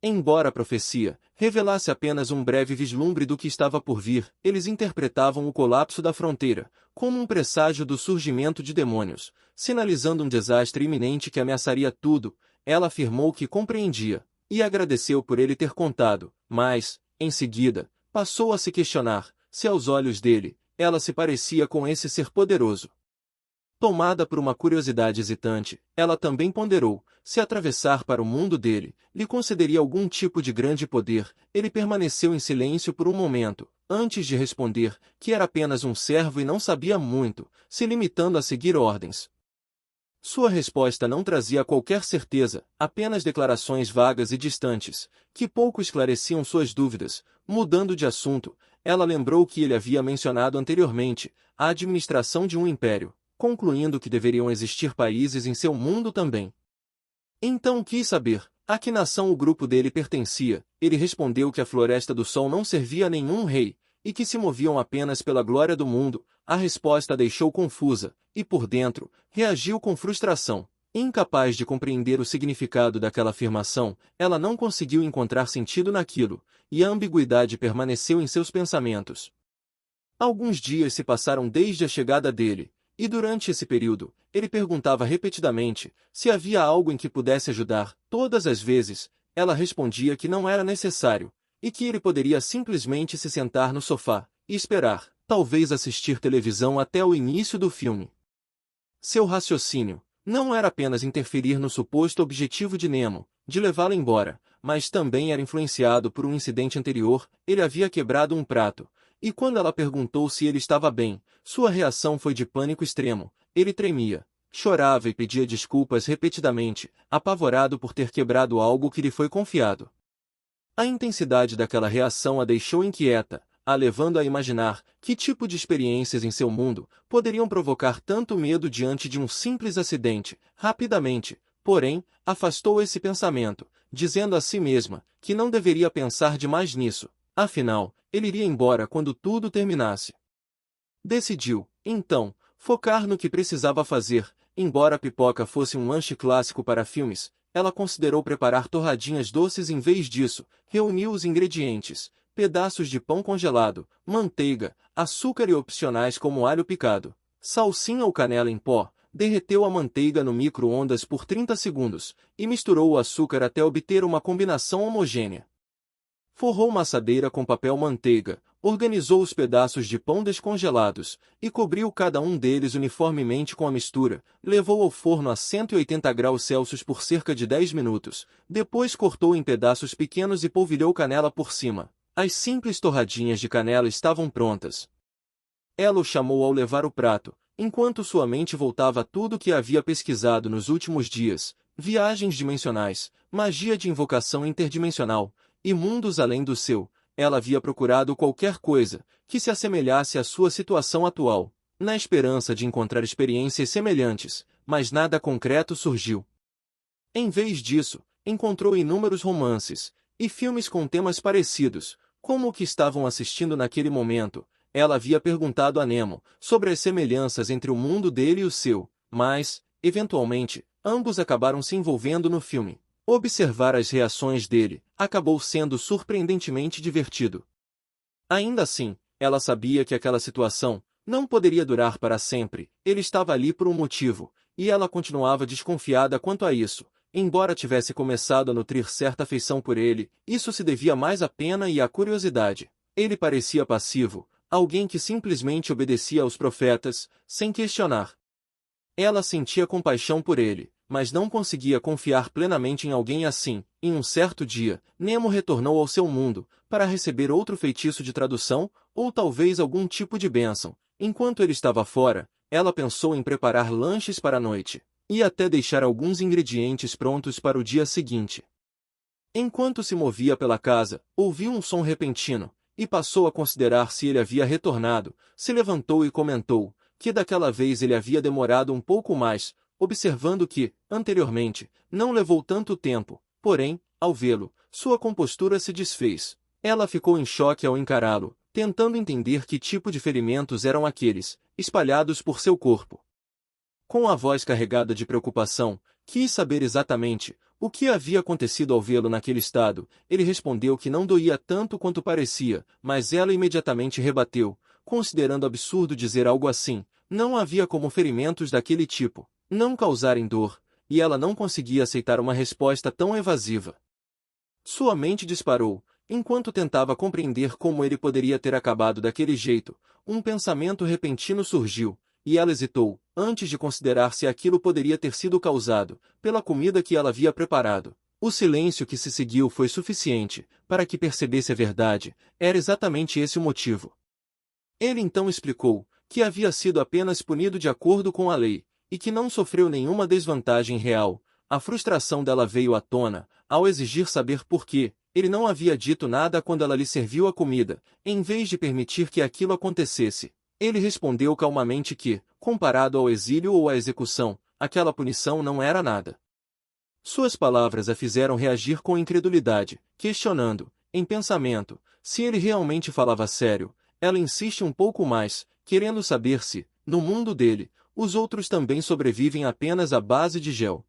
Embora a profecia revelasse apenas um breve vislumbre do que estava por vir, eles interpretavam o colapso da fronteira como um presságio do surgimento de demônios, sinalizando um desastre iminente que ameaçaria tudo. Ela afirmou que compreendia, e agradeceu por ele ter contado, mas, em seguida, passou a se questionar se aos olhos dele, ela se parecia com esse ser poderoso. Tomada por uma curiosidade hesitante, ela também ponderou se atravessar para o mundo dele lhe concederia algum tipo de grande poder. Ele permaneceu em silêncio por um momento, antes de responder que era apenas um servo e não sabia muito, se limitando a seguir ordens. Sua resposta não trazia qualquer certeza, apenas declarações vagas e distantes, que pouco esclareciam suas dúvidas. Mudando de assunto, ela lembrou que ele havia mencionado anteriormente a administração de um império, concluindo que deveriam existir países em seu mundo também. Então quis saber a que nação o grupo dele pertencia. Ele respondeu que a Floresta do Sol não servia a nenhum rei, e que se moviam apenas pela glória do mundo. A resposta a deixou confusa, e por dentro, reagiu com frustração. Incapaz de compreender o significado daquela afirmação, ela não conseguiu encontrar sentido naquilo, e a ambiguidade permaneceu em seus pensamentos. Alguns dias se passaram desde a chegada dele, e durante esse período, ele perguntava repetidamente se havia algo em que pudesse ajudar. Todas as vezes, ela respondia que não era necessário, e que ele poderia simplesmente se sentar no sofá e esperar, talvez assistir televisão até o início do filme. Seu raciocínio não era apenas interferir no suposto objetivo de Nemo, de levá-lo embora, mas também era influenciado por um incidente anterior. Ele havia quebrado um prato, e quando ela perguntou se ele estava bem, sua reação foi de pânico extremo. Ele tremia, chorava e pedia desculpas repetidamente, apavorado por ter quebrado algo que lhe foi confiado. A intensidade daquela reação a deixou inquieta, a levando a imaginar que tipo de experiências em seu mundo poderiam provocar tanto medo diante de um simples acidente. Rapidamente, porém, afastou esse pensamento, dizendo a si mesma que não deveria pensar demais nisso, afinal, ele iria embora quando tudo terminasse. Decidiu, então, focar no que precisava fazer. Embora a pipoca fosse um lanche clássico para filmes, ela considerou preparar torradinhas doces em vez disso. Reuniu os ingredientes: pedaços de pão congelado, manteiga, açúcar e opcionais como alho picado, salsinha ou canela em pó. Derreteu a manteiga no micro-ondas por 30 segundos e misturou o açúcar até obter uma combinação homogênea. Forrou uma assadeira com papel manteiga, organizou os pedaços de pão descongelados e cobriu cada um deles uniformemente com a mistura. Levou ao forno a 180 graus Celsius por cerca de 10 minutos. Depois cortou em pedaços pequenos e polvilhou canela por cima. As simples torradinhas de canela estavam prontas. Ela o chamou ao levar o prato, enquanto sua mente voltava a tudo que havia pesquisado nos últimos dias: viagens dimensionais, magia de invocação interdimensional e mundos além do seu. Ela havia procurado qualquer coisa que se assemelhasse à sua situação atual, na esperança de encontrar experiências semelhantes, mas nada concreto surgiu. Em vez disso, encontrou inúmeros romances e filmes com temas parecidos, como o que estavam assistindo naquele momento. Ela havia perguntado a Nemo sobre as semelhanças entre o mundo dele e o seu, mas, eventualmente, ambos acabaram se envolvendo no filme. Observar as reações dele acabou sendo surpreendentemente divertido. Ainda assim, ela sabia que aquela situação não poderia durar para sempre. Ele estava ali por um motivo, e ela continuava desconfiada quanto a isso. Embora tivesse começado a nutrir certa afeição por ele, isso se devia mais à pena e à curiosidade. Ele parecia passivo, alguém que simplesmente obedecia aos profetas, sem questionar. Ela sentia compaixão por ele, mas não conseguia confiar plenamente em alguém assim. Em um certo dia, Nemo retornou ao seu mundo, para receber outro feitiço de tradução, ou talvez algum tipo de bênção. Enquanto ele estava fora, ela pensou em preparar lanches para a noite, e até deixar alguns ingredientes prontos para o dia seguinte. Enquanto se movia pela casa, ouviu um som repentino, e passou a considerar se ele havia retornado. Se levantou e comentou que daquela vez ele havia demorado um pouco mais, observando que, anteriormente, não levou tanto tempo. Porém, ao vê-lo, sua compostura se desfez. Ela ficou em choque ao encará-lo, tentando entender que tipo de ferimentos eram aqueles, espalhados por seu corpo. Com a voz carregada de preocupação, quis saber exatamente o que havia acontecido ao vê-lo naquele estado. Ele respondeu que não doía tanto quanto parecia, mas ela imediatamente rebateu, considerando absurdo dizer algo assim. Não havia como ferimentos daquele tipo não causarem dor, e ela não conseguia aceitar uma resposta tão evasiva. Sua mente disparou, enquanto tentava compreender como ele poderia ter acabado daquele jeito. Um pensamento repentino surgiu, e ela hesitou, antes de considerar se aquilo poderia ter sido causado pela comida que ela havia preparado. O silêncio que se seguiu foi suficiente para que percebesse a verdade. Era exatamente esse o motivo. Ele então explicou que havia sido apenas punido de acordo com a lei, e que não sofreu nenhuma desvantagem real. A frustração dela veio à tona, ao exigir saber por que ele não havia dito nada quando ela lhe serviu a comida, em vez de permitir que aquilo acontecesse. Ele respondeu calmamente que, comparado ao exílio ou à execução, aquela punição não era nada. Suas palavras a fizeram reagir com incredulidade, questionando, em pensamento, se ele realmente falava sério. Ela insiste um pouco mais, querendo saber se, no mundo dele, os outros também sobrevivem apenas à base de gel.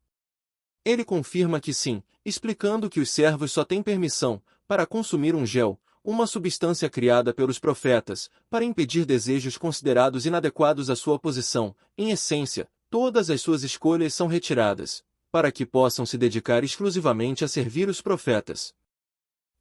Ele confirma que sim, explicando que os servos só têm permissão para consumir um gel, uma substância criada pelos profetas, para impedir desejos considerados inadequados à sua posição. Em essência, todas as suas escolhas são retiradas, para que possam se dedicar exclusivamente a servir os profetas.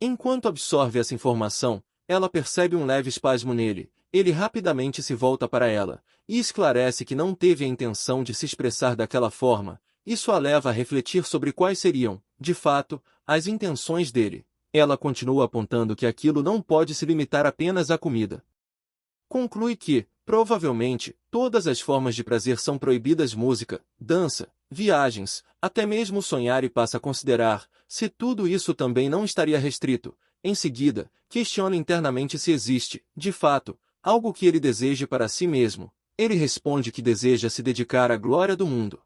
Enquanto absorve essa informação, ela percebe um leve espasmo nele. Ele rapidamente se volta para ela, e esclarece que não teve a intenção de se expressar daquela forma. Isso a leva a refletir sobre quais seriam, de fato, as intenções dele. Ela continua apontando que aquilo não pode se limitar apenas à comida. Conclui que, provavelmente, todas as formas de prazer são proibidas: música, dança, viagens, até mesmo sonhar, e passa a considerar se tudo isso também não estaria restrito. Em seguida, questiona internamente se existe, de fato, algo que ele deseje para si mesmo. Ele responde que deseja se dedicar à glória do mundo.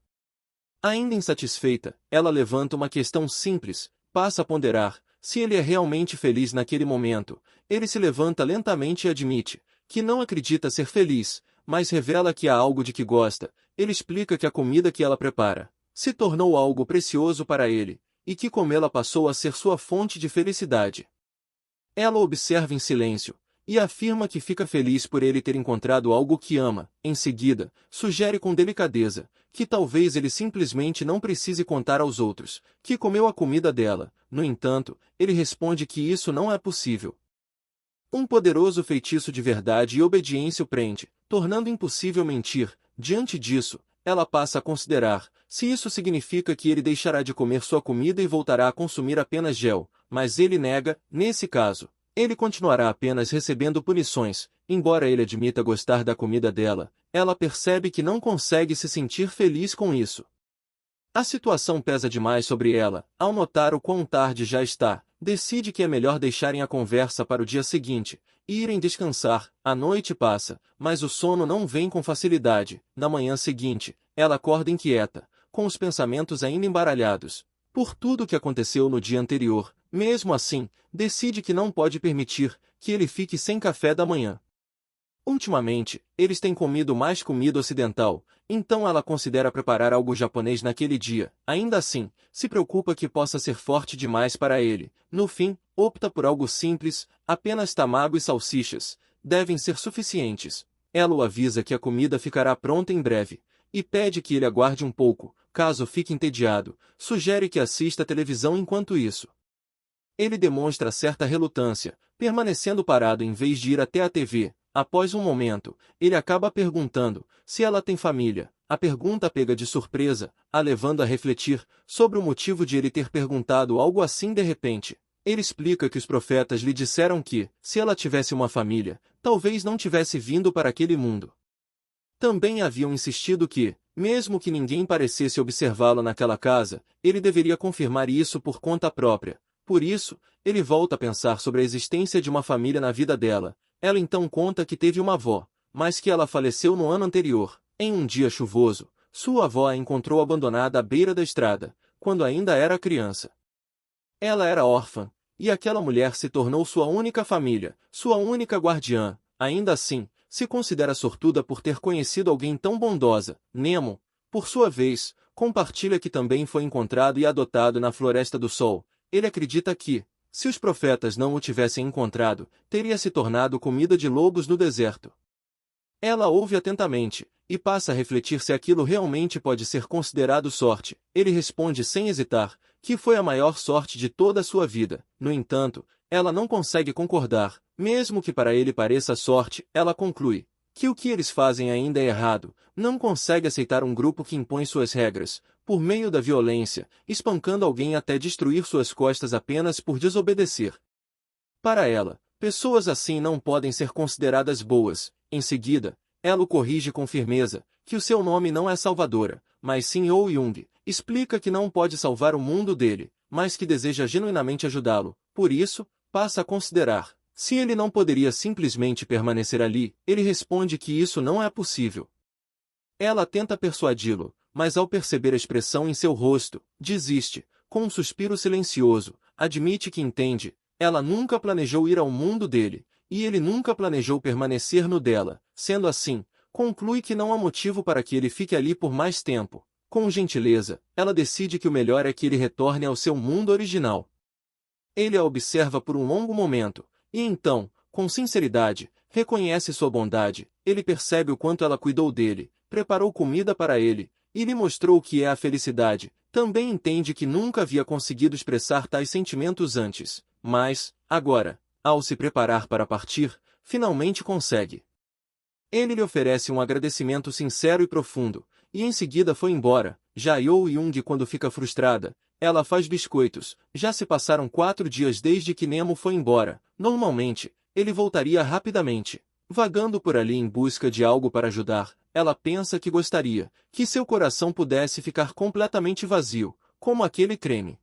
Ainda insatisfeita, ela levanta uma questão simples: passa a ponderar se ele é realmente feliz naquele momento. Ele se levanta lentamente e admite que não acredita ser feliz, mas revela que há algo de que gosta. Ele explica que a comida que ela prepara se tornou algo precioso para ele, e que comê-la passou a ser sua fonte de felicidade. Ela o observa em silêncio, e afirma que fica feliz por ele ter encontrado algo que ama. Em seguida, sugere com delicadeza que talvez ele simplesmente não precise contar aos outros que comeu a comida dela. No entanto, ele responde que isso não é possível. Um poderoso feitiço de verdade e obediência o prende, tornando impossível mentir. Diante disso, ela passa a considerar se isso significa que ele deixará de comer sua comida e voltará a consumir apenas gel, mas ele nega. Nesse caso, ele continuará apenas recebendo punições. Embora ele admita gostar da comida dela, ela percebe que não consegue se sentir feliz com isso. A situação pesa demais sobre ela. Ao notar o quão tarde já está, decide que é melhor deixarem a conversa para o dia seguinte e irem descansar. A noite passa, mas o sono não vem com facilidade. Na manhã seguinte, ela acorda inquieta, com os pensamentos ainda embaralhados por tudo o que aconteceu no dia anterior. Mesmo assim, decide que não pode permitir que ele fique sem café da manhã. Ultimamente, eles têm comido mais comida ocidental, então ela considera preparar algo japonês naquele dia. Ainda assim, se preocupa que possa ser forte demais para ele. No fim, opta por algo simples, apenas tamago e salsichas devem ser suficientes. Ela o avisa que a comida ficará pronta em breve, e pede que ele aguarde um pouco. Caso fique entediado, sugere que assista televisão enquanto isso. Ele demonstra certa relutância, permanecendo parado em vez de ir até a TV. Após um momento, ele acaba perguntando se ela tem família. A pergunta pega de surpresa, a levando a refletir sobre o motivo de ele ter perguntado algo assim de repente. Ele explica que os profetas lhe disseram que, se ela tivesse uma família, talvez não tivesse vindo para aquele mundo. Também haviam insistido que, mesmo que ninguém parecesse observá-lo naquela casa, ele deveria confirmar isso por conta própria. Por isso, ele volta a pensar sobre a existência de uma família na vida dela. Ela então conta que teve uma avó, mas que ela faleceu no ano anterior. Em um dia chuvoso, sua avó a encontrou abandonada à beira da estrada, quando ainda era criança. Ela era órfã, e aquela mulher se tornou sua única família, sua única guardiã. Ainda assim, se considera sortuda por ter conhecido alguém tão bondosa. Nemo, por sua vez, compartilha que também foi encontrado e adotado na Floresta do Sol. Ele acredita que, se os profetas não o tivessem encontrado, teria se tornado comida de lobos no deserto. Ela ouve atentamente, e passa a refletir se aquilo realmente pode ser considerado sorte. Ele responde sem hesitar, que foi a maior sorte de toda a sua vida. No entanto, ela não consegue concordar. Mesmo que para ele pareça sorte, ela conclui que o que eles fazem ainda é errado. Não consegue aceitar um grupo que impõe suas regras, por meio da violência, espancando alguém até destruir suas costas apenas por desobedecer. Para ela, pessoas assim não podem ser consideradas boas. Em seguida, ela o corrige com firmeza, que o seu nome não é Salvadora, mas sim Oh Jung. Explica que não pode salvar o mundo dele, mas que deseja genuinamente ajudá-lo. Por isso, passa a considerar se ele não poderia simplesmente permanecer ali. Ele responde que isso não é possível. Ela tenta persuadi-lo, mas ao perceber a expressão em seu rosto, desiste. Com um suspiro silencioso, admite que entende. Ela nunca planejou ir ao mundo dele, e ele nunca planejou permanecer no dela. Sendo assim, conclui que não há motivo para que ele fique ali por mais tempo. Com gentileza, ela decide que o melhor é que ele retorne ao seu mundo original. Ele a observa por um longo momento, e então, com sinceridade, reconhece sua bondade. Ele percebe o quanto ela cuidou dele, preparou comida para ele, e lhe mostrou o que é a felicidade. Também entende que nunca havia conseguido expressar tais sentimentos antes, mas, agora, ao se preparar para partir, finalmente consegue. Ele lhe oferece um agradecimento sincero e profundo, e em seguida foi embora. Já Oh Jung, quando fica frustrada, ela faz biscoitos. Já se passaram 4 dias desde que Nemo foi embora. Normalmente, ele voltaria rapidamente. Vagando por ali em busca de algo para ajudar, ela pensa que gostaria que seu coração pudesse ficar completamente vazio, como aquele creme.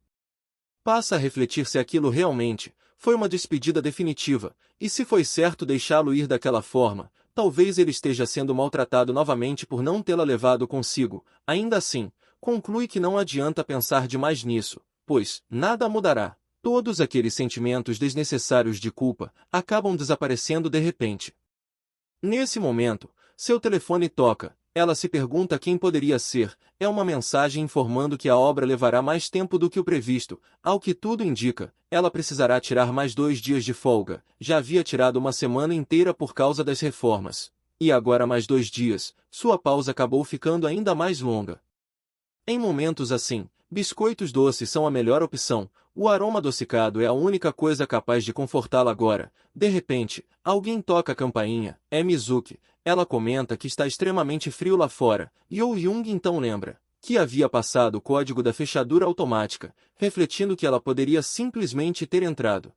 Passa a refletir se aquilo realmente foi uma despedida definitiva, e se foi certo deixá-lo ir daquela forma. Talvez ele esteja sendo maltratado novamente por não tê-la levado consigo. Ainda assim, conclui que não adianta pensar demais nisso. pois nada mudará. Todos aqueles sentimentos desnecessários de culpa acabam desaparecendo de repente. Nesse momento, seu telefone toca. Ela se pergunta quem poderia ser. É uma mensagem informando que a obra levará mais tempo do que o previsto. Ao que tudo indica, ela precisará tirar mais 2 dias de folga. Já havia tirado uma semana inteira por causa das reformas. E agora mais 2 dias. Sua pausa acabou ficando ainda mais longa. Em momentos assim, biscoitos doces são a melhor opção. O aroma adocicado é a única coisa capaz de confortá-la agora. De repente, alguém toca a campainha. É Mizuki. Ela comenta que está extremamente frio lá fora. Yo-Young então lembra que havia passado o código da fechadura automática, refletindo que ela poderia simplesmente ter entrado.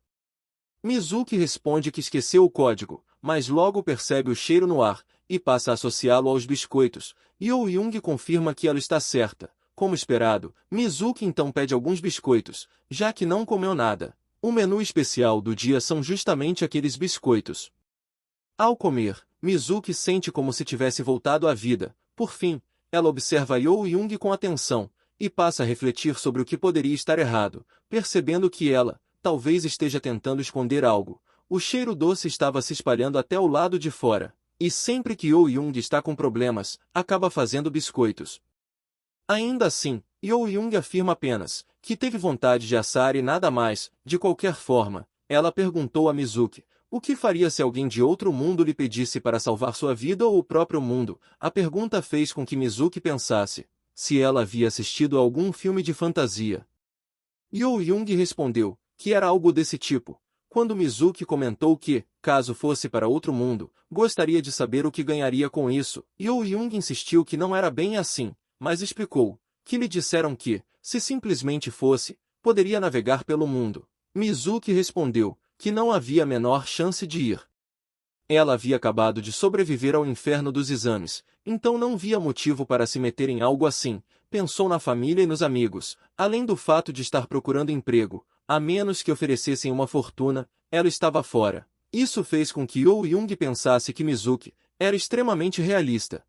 Mizuki responde que esqueceu o código, mas logo percebe o cheiro no ar e passa a associá-lo aos biscoitos. Yo-Young confirma que ela está certa. Como esperado, Mizuki então pede alguns biscoitos, já que não comeu nada. O menu especial do dia são justamente aqueles biscoitos. Ao comer, Mizuki sente como se tivesse voltado à vida. Por fim, ela observa Yo-Young com atenção e passa a refletir sobre o que poderia estar errado, percebendo que ela, talvez esteja tentando esconder algo. O cheiro doce estava se espalhando até o lado de fora, e sempre que Yo-Young está com problemas, acaba fazendo biscoitos. Ainda assim, Yo-Young afirma apenas que teve vontade de assar e nada mais. De qualquer forma, ela perguntou a Mizuki o que faria se alguém de outro mundo lhe pedisse para salvar sua vida ou o próprio mundo. A pergunta fez com que Mizuki pensasse se ela havia assistido a algum filme de fantasia. Yo-Young respondeu que era algo desse tipo. Quando Mizuki comentou que, caso fosse para outro mundo, gostaria de saber o que ganharia com isso, Yo-Young insistiu que não era bem assim, mas explicou que lhe disseram que, se simplesmente fosse, poderia navegar pelo mundo. Mizuki respondeu que não havia a menor chance de ir. Ela havia acabado de sobreviver ao inferno dos exames, então não via motivo para se meter em algo assim. Pensou na família e nos amigos, além do fato de estar procurando emprego, a menos que oferecessem uma fortuna, ela estava fora. Isso fez com que Yo-Young pensasse que Mizuki era extremamente realista.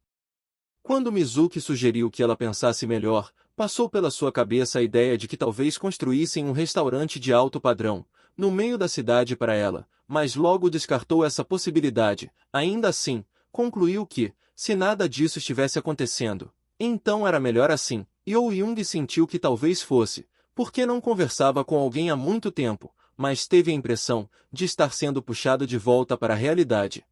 Quando Mizuki sugeriu que ela pensasse melhor, passou pela sua cabeça a ideia de que talvez construíssem um restaurante de alto padrão, no meio da cidade para ela, mas logo descartou essa possibilidade. Ainda assim, concluiu que, se nada disso estivesse acontecendo, então era melhor assim. Yo-Young sentiu que talvez fosse, porque não conversava com alguém há muito tempo, mas teve a impressão de estar sendo puxado de volta para a realidade.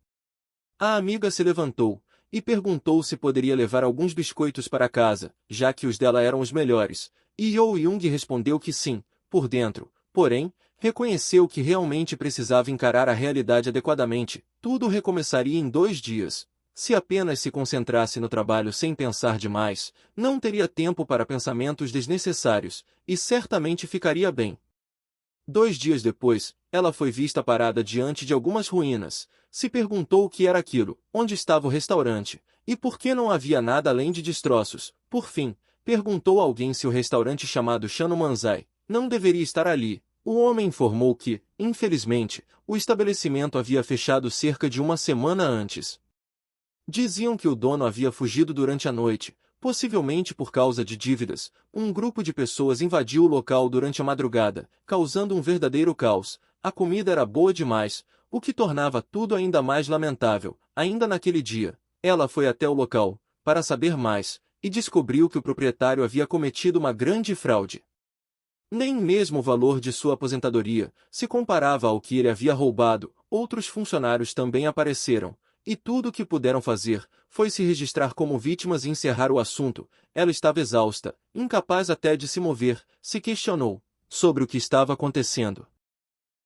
A amiga se levantou e perguntou se poderia levar alguns biscoitos para casa, já que os dela eram os melhores, e Yo-Young respondeu que sim, por dentro, porém, reconheceu que realmente precisava encarar a realidade adequadamente. Tudo recomeçaria em 2 dias. Se apenas se concentrasse no trabalho sem pensar demais, não teria tempo para pensamentos desnecessários, e certamente ficaria bem. 2 dias depois, ela foi vista parada diante de algumas ruínas. Se perguntou o que era aquilo, onde estava o restaurante, e por que não havia nada além de destroços. Por fim, perguntou a alguém se o restaurante chamado Shano Manzai não deveria estar ali. O homem informou que, infelizmente, o estabelecimento havia fechado cerca de uma semana antes. Diziam que o dono havia fugido durante a noite, possivelmente por causa de dívidas. Um grupo de pessoas invadiu o local durante a madrugada, causando um verdadeiro caos. A comida era boa demais, o que tornava tudo ainda mais lamentável. Ainda naquele dia, ela foi até o local, para saber mais, e descobriu que o proprietário havia cometido uma grande fraude. Nem mesmo o valor de sua aposentadoria se comparava ao que ele havia roubado. Outros funcionários também apareceram, e tudo o que puderam fazer foi se registrar como vítimas e encerrar o assunto. Ela estava exausta, incapaz até de se mover, se questionou sobre o que estava acontecendo.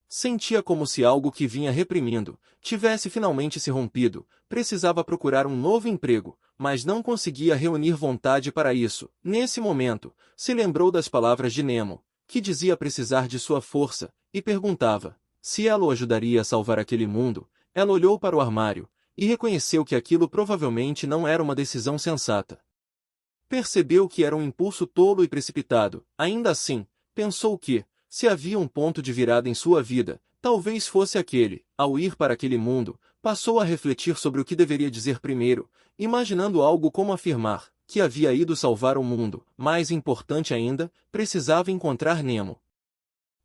Sentia como se algo que vinha reprimindo tivesse finalmente se rompido. Precisava procurar um novo emprego, mas não conseguia reunir vontade para isso. Nesse momento, se lembrou das palavras de Nemo, que dizia precisar de sua força, e perguntava se ela o ajudaria a salvar aquele mundo. Ela olhou para o armário e reconheceu que aquilo provavelmente não era uma decisão sensata. Percebeu que era um impulso tolo e precipitado. Ainda assim, pensou que, se havia um ponto de virada em sua vida, talvez fosse aquele. Ao ir para aquele mundo, passou a refletir sobre o que deveria dizer primeiro, imaginando algo como afirmar que havia ido salvar o mundo. Mais importante ainda, precisava encontrar Nemo.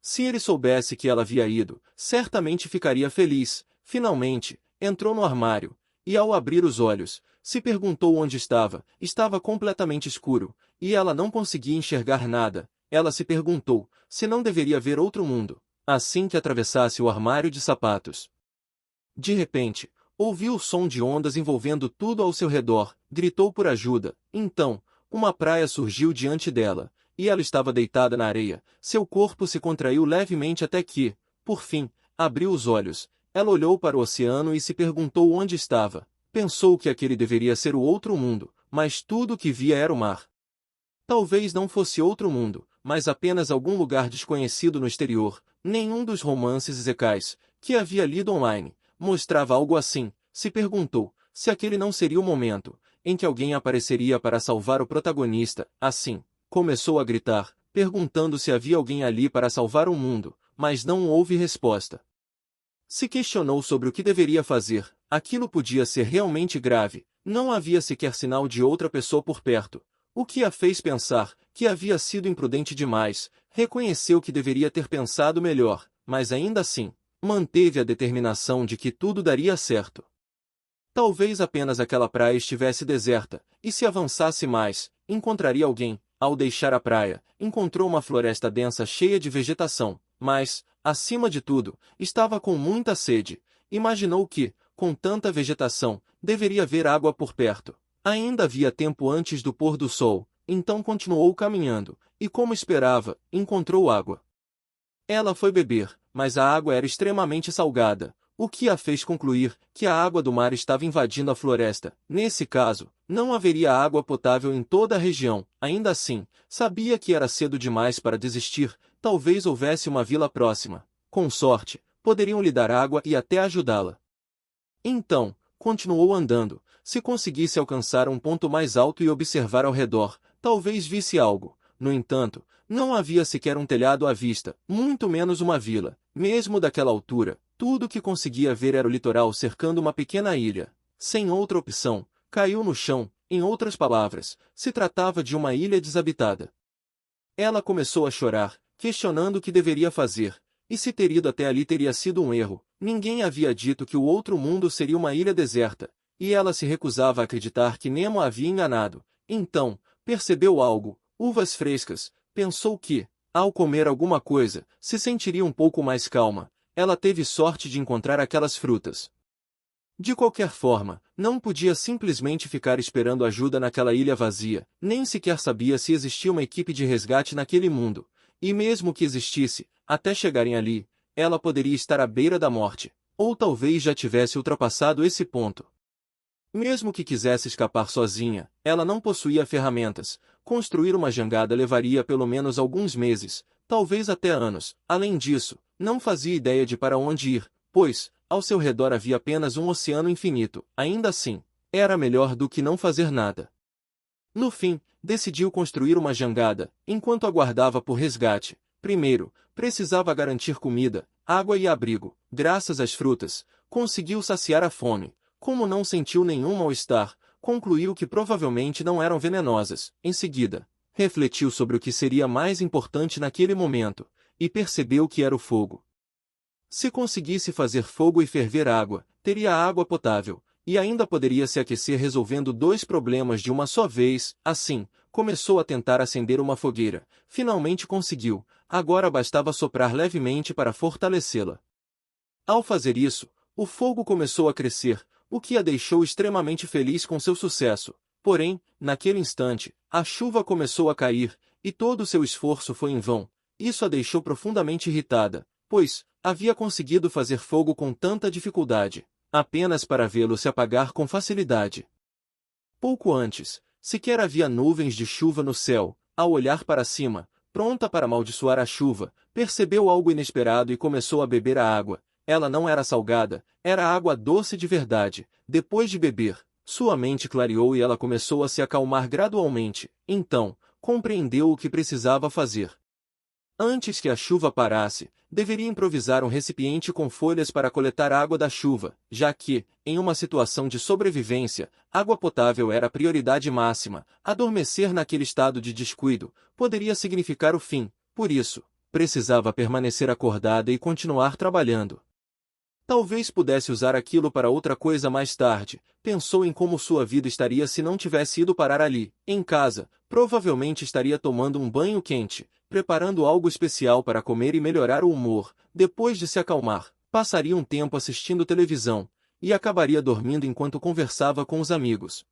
Se ele soubesse que ela havia ido, certamente ficaria feliz. Finalmente, entrou no armário, e ao abrir os olhos, se perguntou onde estava. Estava completamente escuro, e ela não conseguia enxergar nada. Ela se perguntou se não deveria ver outro mundo, assim que atravessasse o armário de sapatos. De repente, ouviu o som de ondas envolvendo tudo ao seu redor, gritou por ajuda. Então, uma praia surgiu diante dela, e ela estava deitada na areia. Seu corpo se contraiu levemente até que, por fim, abriu os olhos. Ela olhou para o oceano e se perguntou onde estava. Pensou que aquele deveria ser o outro mundo, mas tudo o que via era o mar. Talvez não fosse outro mundo, mas apenas algum lugar desconhecido no exterior. Nenhum dos romances secais que havia lido online mostrava algo assim. Se perguntou se aquele não seria o momento em que alguém apareceria para salvar o protagonista. Assim, começou a gritar, perguntando se havia alguém ali para salvar o mundo, mas não houve resposta. Se questionou sobre o que deveria fazer. Aquilo podia ser realmente grave. Não havia sequer sinal de outra pessoa por perto, o que a fez pensar que havia sido imprudente demais. Reconheceu que deveria ter pensado melhor, mas ainda assim, manteve a determinação de que tudo daria certo. Talvez apenas aquela praia estivesse deserta, e se avançasse mais, encontraria alguém. Ao deixar a praia, encontrou uma floresta densa cheia de vegetação, mas, acima de tudo, estava com muita sede. Imaginou que, com tanta vegetação, deveria haver água por perto. Ainda havia tempo antes do pôr do sol, então continuou caminhando, e como esperava, encontrou água. Ela foi beber, mas a água era extremamente salgada, o que a fez concluir que a água do mar estava invadindo a floresta. Nesse caso, não haveria água potável em toda a região. Ainda assim, sabia que era cedo demais para desistir. Talvez houvesse uma vila próxima. Com sorte, poderiam lhe dar água e até ajudá-la. Então, continuou andando. Se conseguisse alcançar um ponto mais alto e observar ao redor, talvez visse algo. No entanto, não havia sequer um telhado à vista, muito menos uma vila. Mesmo daquela altura, tudo o que conseguia ver era o litoral cercando uma pequena ilha. Sem outra opção, caiu no chão. Em outras palavras, se tratava de uma ilha desabitada. Ela começou a chorar, questionando o que deveria fazer. E se ter ido até ali teria sido um erro. Ninguém havia dito que o outro mundo seria uma ilha deserta, e ela se recusava a acreditar que Nemo a havia enganado. Então, percebeu algo, uvas frescas. Pensou que, ao comer alguma coisa, se sentiria um pouco mais calma. Ela teve sorte de encontrar aquelas frutas. De qualquer forma, não podia simplesmente ficar esperando ajuda naquela ilha vazia, nem sequer sabia se existia uma equipe de resgate naquele mundo. E mesmo que existisse, até chegarem ali, ela poderia estar à beira da morte, ou talvez já tivesse ultrapassado esse ponto. Mesmo que quisesse escapar sozinha, ela não possuía ferramentas. Construir uma jangada levaria pelo menos alguns meses, talvez até anos. Além disso, não fazia ideia de para onde ir, pois, ao seu redor havia apenas um oceano infinito. Ainda assim, era melhor do que não fazer nada. No fim, decidiu construir uma jangada, enquanto aguardava por resgate. Primeiro, precisava garantir comida, água e abrigo. Graças às frutas, conseguiu saciar a fome. Como não sentiu nenhum mal-estar, concluiu que provavelmente não eram venenosas. Em seguida, refletiu sobre o que seria mais importante naquele momento, e percebeu que era o fogo. Se conseguisse fazer fogo e ferver água, teria água potável, e ainda poderia se aquecer resolvendo dois problemas de uma só vez. Assim, começou a tentar acender uma fogueira. Finalmente conseguiu, agora bastava soprar levemente para fortalecê-la. Ao fazer isso, o fogo começou a crescer, o que a deixou extremamente feliz com seu sucesso. Porém, naquele instante, a chuva começou a cair, e todo o seu esforço foi em vão. Isso a deixou profundamente irritada, pois havia conseguido fazer fogo com tanta dificuldade, apenas para vê-lo se apagar com facilidade. Pouco antes, sequer havia nuvens de chuva no céu. Ao olhar para cima, pronta para amaldiçoar a chuva, percebeu algo inesperado e começou a beber a água. Ela não era salgada, era água doce de verdade. Depois de beber, sua mente clareou e ela começou a se acalmar gradualmente. Então, compreendeu o que precisava fazer. Antes que a chuva parasse, deveria improvisar um recipiente com folhas para coletar água da chuva, já que, em uma situação de sobrevivência, água potável era a prioridade máxima. Adormecer naquele estado de descuido poderia significar o fim, por isso, precisava permanecer acordada e continuar trabalhando. Talvez pudesse usar aquilo para outra coisa mais tarde. Pensou em como sua vida estaria se não tivesse ido parar ali, em casa. Provavelmente estaria tomando um banho quente, preparando algo especial para comer e melhorar o humor. Depois de se acalmar, passaria um tempo assistindo televisão, e acabaria dormindo enquanto conversava com os amigos.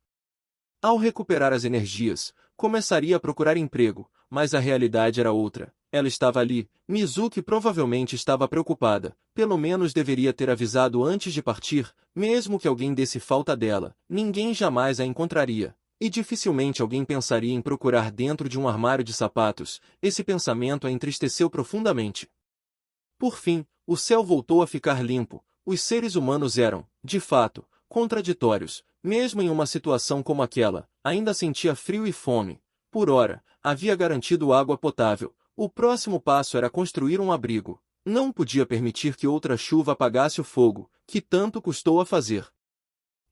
Ao recuperar as energias, começaria a procurar emprego, mas a realidade era outra. Ela estava ali. Mizuki provavelmente estava preocupada. Pelo menos deveria ter avisado antes de partir, mesmo que alguém desse falta dela. Ninguém jamais a encontraria. E dificilmente alguém pensaria em procurar dentro de um armário de sapatos. Esse pensamento a entristeceu profundamente. Por fim, o céu voltou a ficar limpo. Os seres humanos eram, de fato, contraditórios. Mesmo em uma situação como aquela, ainda sentia frio e fome. Por ora, havia garantido água potável. O próximo passo era construir um abrigo. Não podia permitir que outra chuva apagasse o fogo, que tanto custou a fazer.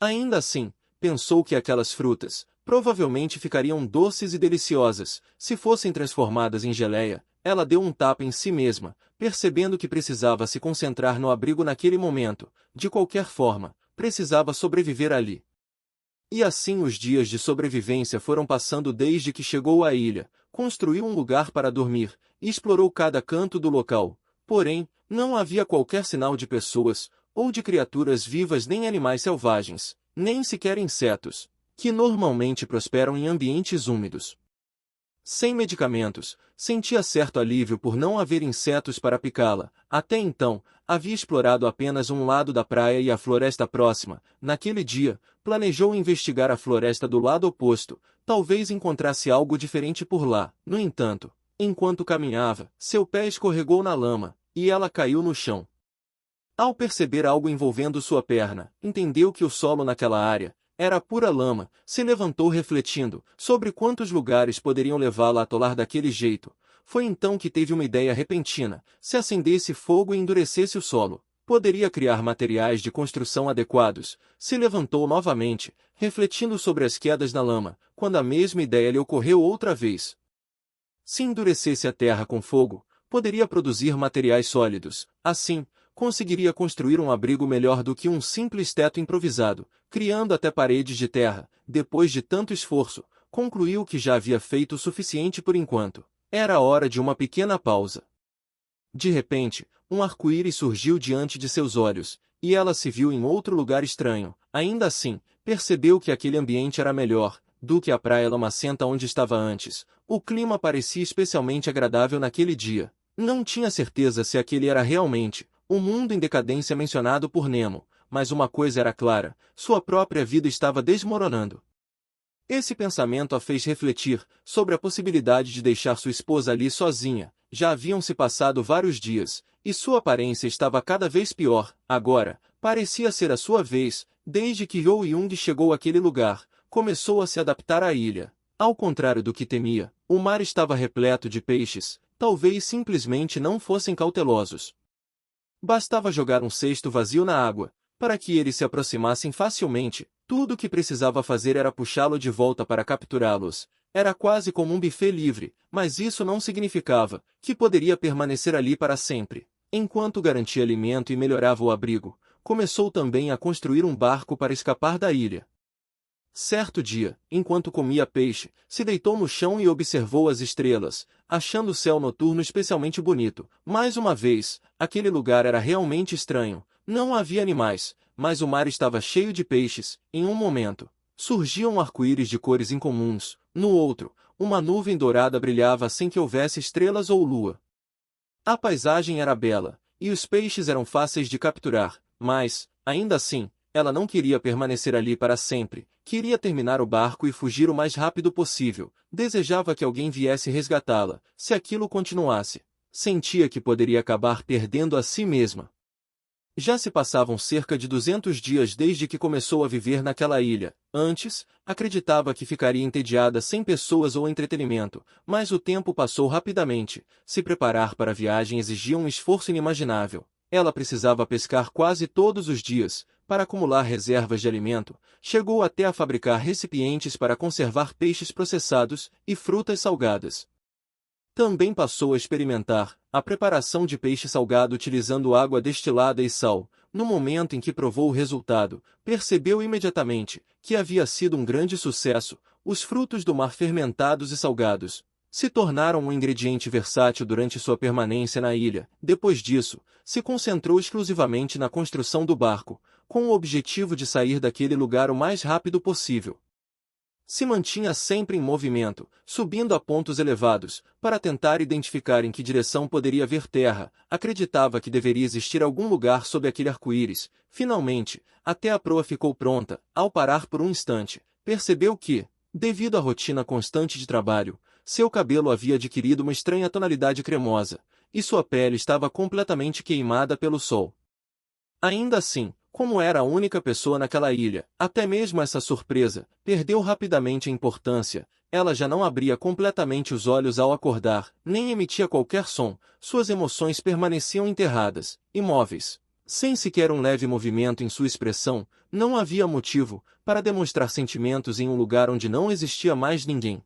Ainda assim, pensou que aquelas frutas, provavelmente ficariam doces e deliciosas, se fossem transformadas em geleia. Ela deu um tapa em si mesma, percebendo que precisava se concentrar no abrigo naquele momento. De qualquer forma, precisava sobreviver ali. E assim os dias de sobrevivência foram passando desde que chegou à ilha. Construiu um lugar para dormir, e explorou cada canto do local. Porém, não havia qualquer sinal de pessoas, ou de criaturas vivas nem animais selvagens, nem sequer insetos, que normalmente prosperam em ambientes úmidos. Sem medicamentos, sentia certo alívio por não haver insetos para picá-la. Até então, havia explorado apenas um lado da praia e a floresta próxima. Naquele dia, planejou investigar a floresta do lado oposto. Talvez encontrasse algo diferente por lá. No entanto, enquanto caminhava, seu pé escorregou na lama, e ela caiu no chão. Ao perceber algo envolvendo sua perna, entendeu que o solo naquela área era pura lama. Se levantou refletindo sobre quantos lugares poderiam levá-la a atolar daquele jeito. Foi então que teve uma ideia repentina. Se acendesse fogo e endurecesse o solo, poderia criar materiais de construção adequados. Se levantou novamente, refletindo sobre as quedas na lama, quando a mesma ideia lhe ocorreu outra vez. Se endurecesse a terra com fogo, poderia produzir materiais sólidos. Assim, conseguiria construir um abrigo melhor do que um simples teto improvisado, criando até paredes de terra. Depois de tanto esforço, concluiu que já havia feito o suficiente por enquanto. Era hora de uma pequena pausa. De repente, um arco-íris surgiu diante de seus olhos, e ela se viu em outro lugar estranho. Ainda assim, percebeu que aquele ambiente era melhor do que a praia lamacenta onde estava antes. O clima parecia especialmente agradável naquele dia. Não tinha certeza se aquele era realmente o mundo em decadência mencionado por Nemo, mas uma coisa era clara: sua própria vida estava desmoronando. Esse pensamento a fez refletir sobre a possibilidade de deixar sua esposa ali sozinha. Já haviam se passado vários dias, e sua aparência estava cada vez pior. Agora, parecia ser a sua vez. Desde que Yo Young chegou àquele lugar, começou a se adaptar à ilha. Ao contrário do que temia, o mar estava repleto de peixes. Talvez simplesmente não fossem cautelosos. Bastava jogar um cesto vazio na água, para que eles se aproximassem facilmente. Tudo o que precisava fazer era puxá-lo de volta para capturá-los. Era quase como um buffet livre, mas isso não significava que poderia permanecer ali para sempre. Enquanto garantia alimento e melhorava o abrigo, começou também a construir um barco para escapar da ilha. Certo dia, enquanto comia peixe, se deitou no chão e observou as estrelas, achando o céu noturno especialmente bonito. Mais uma vez, aquele lugar era realmente estranho. Não havia animais, mas o mar estava cheio de peixes. Em um momento, surgia um arco-íris de cores incomuns. No outro, uma nuvem dourada brilhava sem que houvesse estrelas ou lua. A paisagem era bela, e os peixes eram fáceis de capturar, mas, ainda assim, ela não queria permanecer ali para sempre. Queria terminar o barco e fugir o mais rápido possível. Desejava que alguém viesse resgatá-la. Se aquilo continuasse, sentia que poderia acabar perdendo a si mesma. Já se passavam cerca de 200 dias desde que começou a viver naquela ilha. Antes, acreditava que ficaria entediada sem pessoas ou entretenimento, mas o tempo passou rapidamente. Se preparar para a viagem exigia um esforço inimaginável. Ela precisava pescar quase todos os dias, para acumular reservas de alimento. Chegou até a fabricar recipientes para conservar peixes processados e frutas salgadas. Também passou a experimentar a preparação de peixe salgado utilizando água destilada e sal. No momento em que provou o resultado, percebeu imediatamente que havia sido um grande sucesso. Os frutos do mar fermentados e salgados se tornaram um ingrediente versátil durante sua permanência na ilha. Depois disso, se concentrou exclusivamente na construção do barco, com o objetivo de sair daquele lugar o mais rápido possível. Se mantinha sempre em movimento, subindo a pontos elevados, para tentar identificar em que direção poderia haver terra. Acreditava que deveria existir algum lugar sob aquele arco-íris. Finalmente, até a proa ficou pronta. Ao parar por um instante, percebeu que, devido à rotina constante de trabalho, seu cabelo havia adquirido uma estranha tonalidade cremosa, e sua pele estava completamente queimada pelo sol. Ainda assim, como era a única pessoa naquela ilha, até mesmo essa surpresa perdeu rapidamente a importância. Ela já não abria completamente os olhos ao acordar, nem emitia qualquer som. Suas emoções permaneciam enterradas, imóveis. Sem sequer um leve movimento em sua expressão, não havia motivo para demonstrar sentimentos em um lugar onde não existia mais ninguém.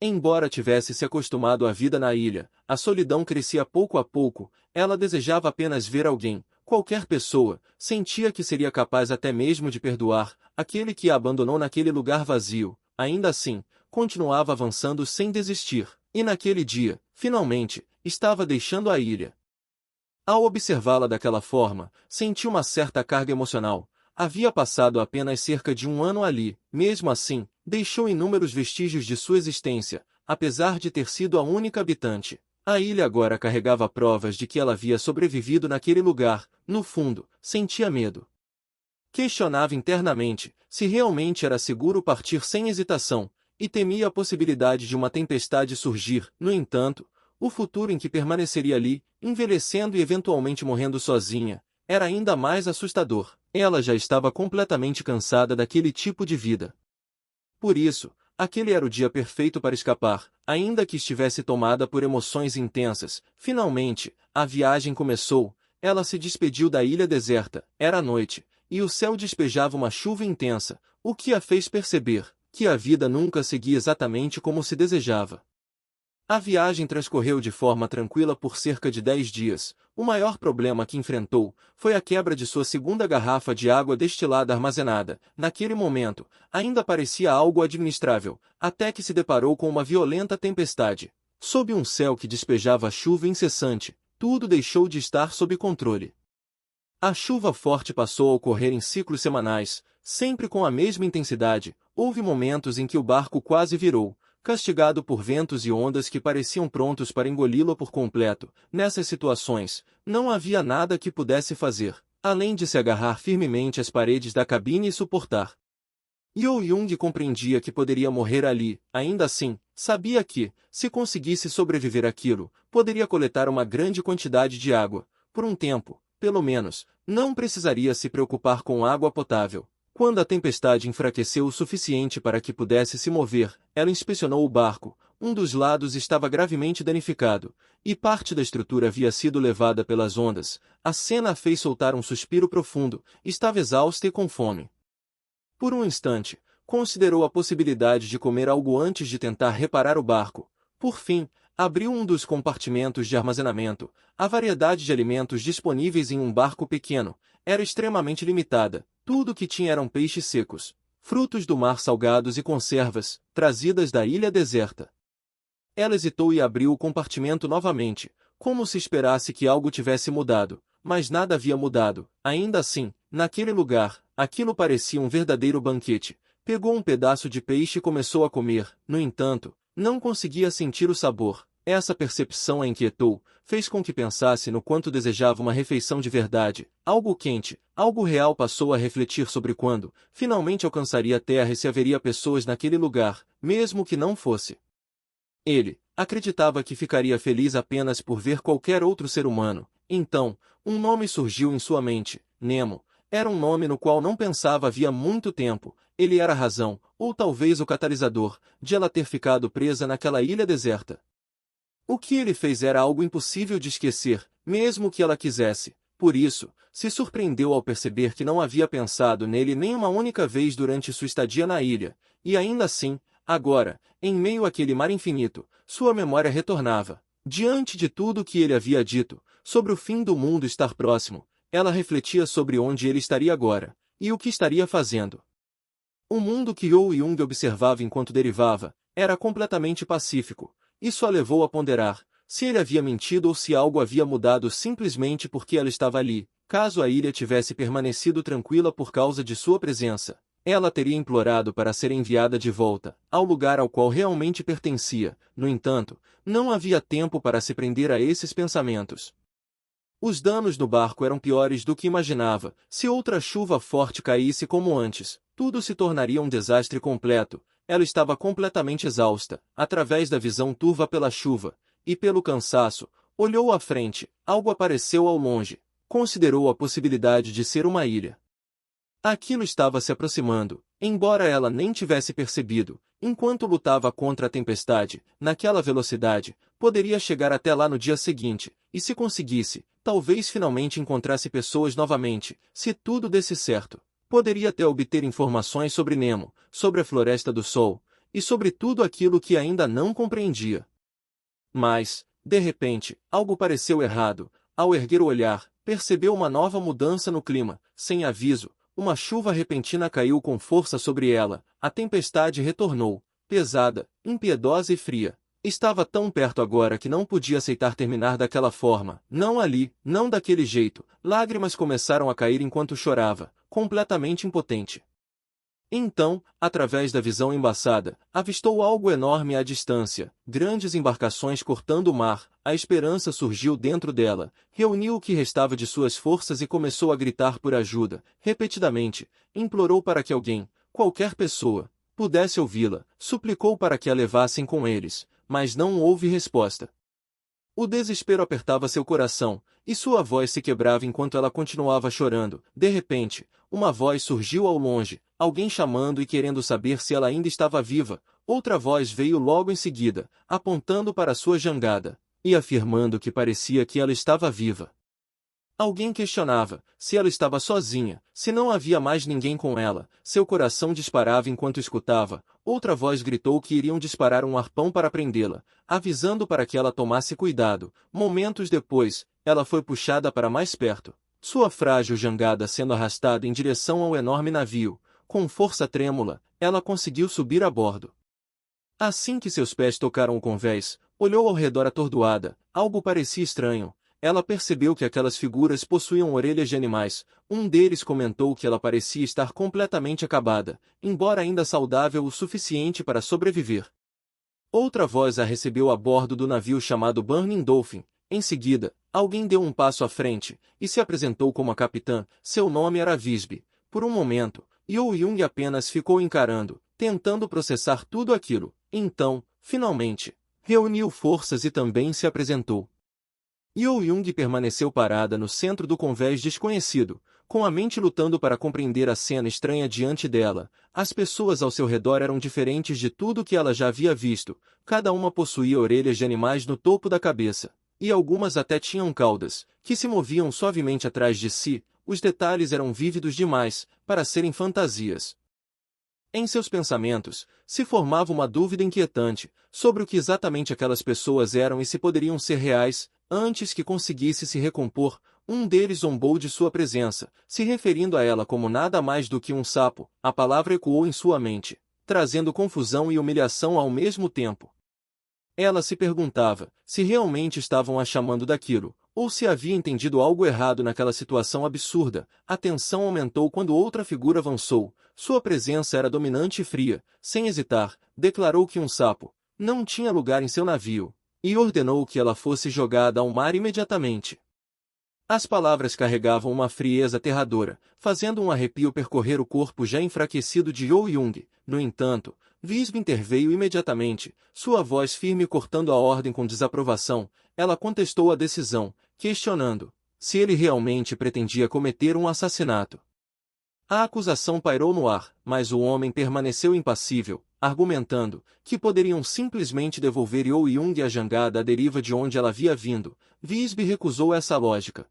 Embora tivesse se acostumado à vida na ilha, a solidão crescia pouco a pouco. Ela desejava apenas ver alguém. Qualquer pessoa, sentia que seria capaz até mesmo de perdoar aquele que a abandonou naquele lugar vazio. Ainda assim, continuava avançando sem desistir, e naquele dia, finalmente, estava deixando a ilha. Ao observá-la daquela forma, sentiu uma certa carga emocional. Havia passado apenas cerca de um ano ali. Mesmo assim, deixou inúmeros vestígios de sua existência, apesar de ter sido a única habitante. A ilha agora carregava provas de que ela havia sobrevivido naquele lugar. No fundo, sentia medo. Questionava internamente se realmente era seguro partir sem hesitação, e temia a possibilidade de uma tempestade surgir. No entanto, o futuro em que permaneceria ali, envelhecendo e eventualmente morrendo sozinha, era ainda mais assustador. Ela já estava completamente cansada daquele tipo de vida. Por isso, aquele era o dia perfeito para escapar, ainda que estivesse tomada por emoções intensas. Finalmente, a viagem começou. Ela se despediu da ilha deserta. Era noite, e o céu despejava uma chuva intensa, o que a fez perceber que a vida nunca seguia exatamente como se desejava. A viagem transcorreu de forma tranquila por cerca de 10 dias. O maior problema que enfrentou foi a quebra de sua segunda garrafa de água destilada armazenada. Naquele momento, ainda parecia algo administrável, até que se deparou com uma violenta tempestade. Sob um céu que despejava chuva incessante, tudo deixou de estar sob controle. A chuva forte passou a ocorrer em ciclos semanais, sempre com a mesma intensidade. Houve momentos em que o barco quase virou, castigado por ventos e ondas que pareciam prontos para engoli-lo por completo. Nessas situações, não havia nada que pudesse fazer, além de se agarrar firmemente às paredes da cabine e suportar. Yo-Young compreendia que poderia morrer ali. Ainda assim, sabia que, se conseguisse sobreviver àquilo, poderia coletar uma grande quantidade de água. Por um tempo, pelo menos, não precisaria se preocupar com água potável. Quando a tempestade enfraqueceu o suficiente para que pudesse se mover, ela inspecionou o barco. Um dos lados estava gravemente danificado, e parte da estrutura havia sido levada pelas ondas. A cena a fez soltar um suspiro profundo. Estava exausta e com fome. Por um instante, considerou a possibilidade de comer algo antes de tentar reparar o barco. Por fim, abriu um dos compartimentos de armazenamento. A variedade de alimentos disponíveis em um barco pequeno era extremamente limitada. Tudo o que tinha eram peixes secos, frutos do mar salgados e conservas, trazidas da ilha deserta. Ela hesitou e abriu o compartimento novamente, como se esperasse que algo tivesse mudado, mas nada havia mudado. Ainda assim, naquele lugar, aquilo parecia um verdadeiro banquete. Pegou um pedaço de peixe e começou a comer. No entanto, não conseguia sentir o sabor. Essa percepção a inquietou, fez com que pensasse no quanto desejava uma refeição de verdade, algo quente, algo real. Passou a refletir sobre quando, finalmente alcançaria a terra e se haveria pessoas naquele lugar, mesmo que não fosse ele. Acreditava que ficaria feliz apenas por ver qualquer outro ser humano. Então, um nome surgiu em sua mente, Nemo. Era um nome no qual não pensava havia muito tempo. Ele era a razão, ou talvez o catalisador, de ela ter ficado presa naquela ilha deserta. O que ele fez era algo impossível de esquecer, mesmo que ela quisesse. Por isso, se surpreendeu ao perceber que não havia pensado nele nem uma única vez durante sua estadia na ilha, e ainda assim, agora, em meio àquele mar infinito, sua memória retornava. Diante de tudo o que ele havia dito, sobre o fim do mundo estar próximo, ela refletia sobre onde ele estaria agora, e o que estaria fazendo. O mundo que Yo-Young observava enquanto derivava, era completamente pacífico. Isso a levou a ponderar se ele havia mentido ou se algo havia mudado simplesmente porque ela estava ali. Caso a ilha tivesse permanecido tranquila por causa de sua presença, ela teria implorado para ser enviada de volta ao lugar ao qual realmente pertencia. No entanto, não havia tempo para se prender a esses pensamentos. Os danos no barco eram piores do que imaginava. Se outra chuva forte caísse como antes, tudo se tornaria um desastre completo. Ela estava completamente exausta, através da visão turva pela chuva e pelo cansaço. Olhou à frente, algo apareceu ao longe. Considerou a possibilidade de ser uma ilha. Aquilo estava se aproximando, embora ela nem tivesse percebido. Enquanto lutava contra a tempestade, naquela velocidade, poderia chegar até lá no dia seguinte, e se conseguisse, talvez finalmente encontrasse pessoas novamente. Se tudo desse certo, poderia até obter informações sobre Nemo, sobre a Floresta do Sol, e sobre tudo aquilo que ainda não compreendia. Mas, de repente, algo pareceu errado. Ao erguer o olhar, percebeu uma nova mudança no clima. Sem aviso, uma chuva repentina caiu com força sobre ela. A tempestade retornou, pesada, impiedosa e fria. Estava tão perto agora que não podia aceitar terminar daquela forma. Não ali, não daquele jeito. Lágrimas começaram a cair enquanto chorava, completamente impotente. Então, através da visão embaçada, avistou algo enorme à distância, grandes embarcações cortando o mar. A esperança surgiu dentro dela, reuniu o que restava de suas forças e começou a gritar por ajuda, repetidamente. Implorou para que alguém, qualquer pessoa, pudesse ouvi-la, suplicou para que a levassem com eles, mas não houve resposta. O desespero apertava seu coração, e sua voz se quebrava enquanto ela continuava chorando. De repente, uma voz surgiu ao longe, alguém chamando e querendo saber se ela ainda estava viva. Outra voz veio logo em seguida, apontando para sua jangada, e afirmando que parecia que ela estava viva. Alguém questionava se ela estava sozinha, se não havia mais ninguém com ela. Seu coração disparava enquanto escutava. Outra voz gritou que iriam disparar um arpão para prendê-la, avisando para que ela tomasse cuidado. Momentos depois, ela foi puxada para mais perto, sua frágil jangada sendo arrastada em direção ao enorme navio. Com força trêmula, ela conseguiu subir a bordo. Assim que seus pés tocaram o convés, olhou ao redor atordoada. Algo parecia estranho. Ela percebeu que aquelas figuras possuíam orelhas de animais. Um deles comentou que ela parecia estar completamente acabada, embora ainda saudável o suficiente para sobreviver. Outra voz a recebeu a bordo do navio chamado Burning Dolphin. Em seguida, alguém deu um passo à frente, e se apresentou como a capitã. Seu nome era Visby. Por um momento, Yo-Young apenas ficou encarando, tentando processar tudo aquilo. Então, finalmente, reuniu forças e também se apresentou. Yo-Young permaneceu parada no centro do convés desconhecido, com a mente lutando para compreender a cena estranha diante dela. As pessoas ao seu redor eram diferentes de tudo que ela já havia visto. Cada uma possuía orelhas de animais no topo da cabeça, e algumas até tinham caudas, que se moviam suavemente atrás de si. Os detalhes eram vívidos demais para serem fantasias. Em seus pensamentos, se formava uma dúvida inquietante sobre o que exatamente aquelas pessoas eram e se poderiam ser reais. Antes que conseguisse se recompor, um deles zombou de sua presença, se referindo a ela como nada mais do que um sapo. A palavra ecoou em sua mente, trazendo confusão e humilhação ao mesmo tempo. Ela se perguntava se realmente estavam a chamando daquilo, ou se havia entendido algo errado naquela situação absurda. A tensão aumentou quando outra figura avançou. Sua presença era dominante e fria. Sem hesitar, declarou que um sapo não tinha lugar em seu navio, e ordenou que ela fosse jogada ao mar imediatamente. As palavras carregavam uma frieza aterradora, fazendo um arrepio percorrer o corpo já enfraquecido de Yo-Young. No entanto, Visby interveio imediatamente, sua voz firme cortando a ordem com desaprovação. Ela contestou a decisão, questionando se ele realmente pretendia cometer um assassinato. A acusação pairou no ar, mas o homem permaneceu impassível, argumentando que poderiam simplesmente devolver Yo-Young e a jangada à deriva de onde ela havia vindo. Visby recusou essa lógica.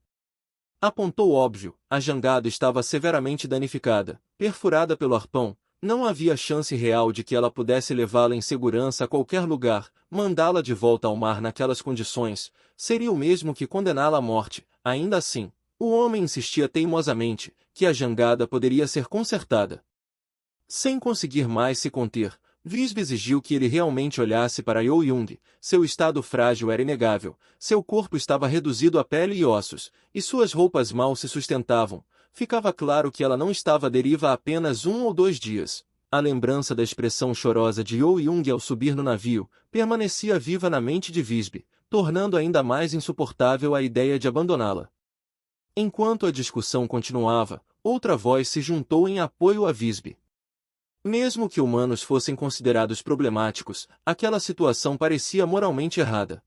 Apontou óbvio, a jangada estava severamente danificada, perfurada pelo arpão, não havia chance real de que ela pudesse levá-la em segurança a qualquer lugar. Mandá-la de volta ao mar naquelas condições seria o mesmo que condená-la à morte. Ainda assim, o homem insistia teimosamente que a jangada poderia ser consertada. Sem conseguir mais se conter, Visby exigiu que ele realmente olhasse para Yo-Young. Seu estado frágil era inegável, seu corpo estava reduzido a pele e ossos, e suas roupas mal se sustentavam. Ficava claro que ela não estava à deriva há apenas 1 ou 2 dias. A lembrança da expressão chorosa de Yo-Young ao subir no navio permanecia viva na mente de Visby, tornando ainda mais insuportável a ideia de abandoná-la. Enquanto a discussão continuava, outra voz se juntou em apoio a Visby. Mesmo que humanos fossem considerados problemáticos, aquela situação parecia moralmente errada.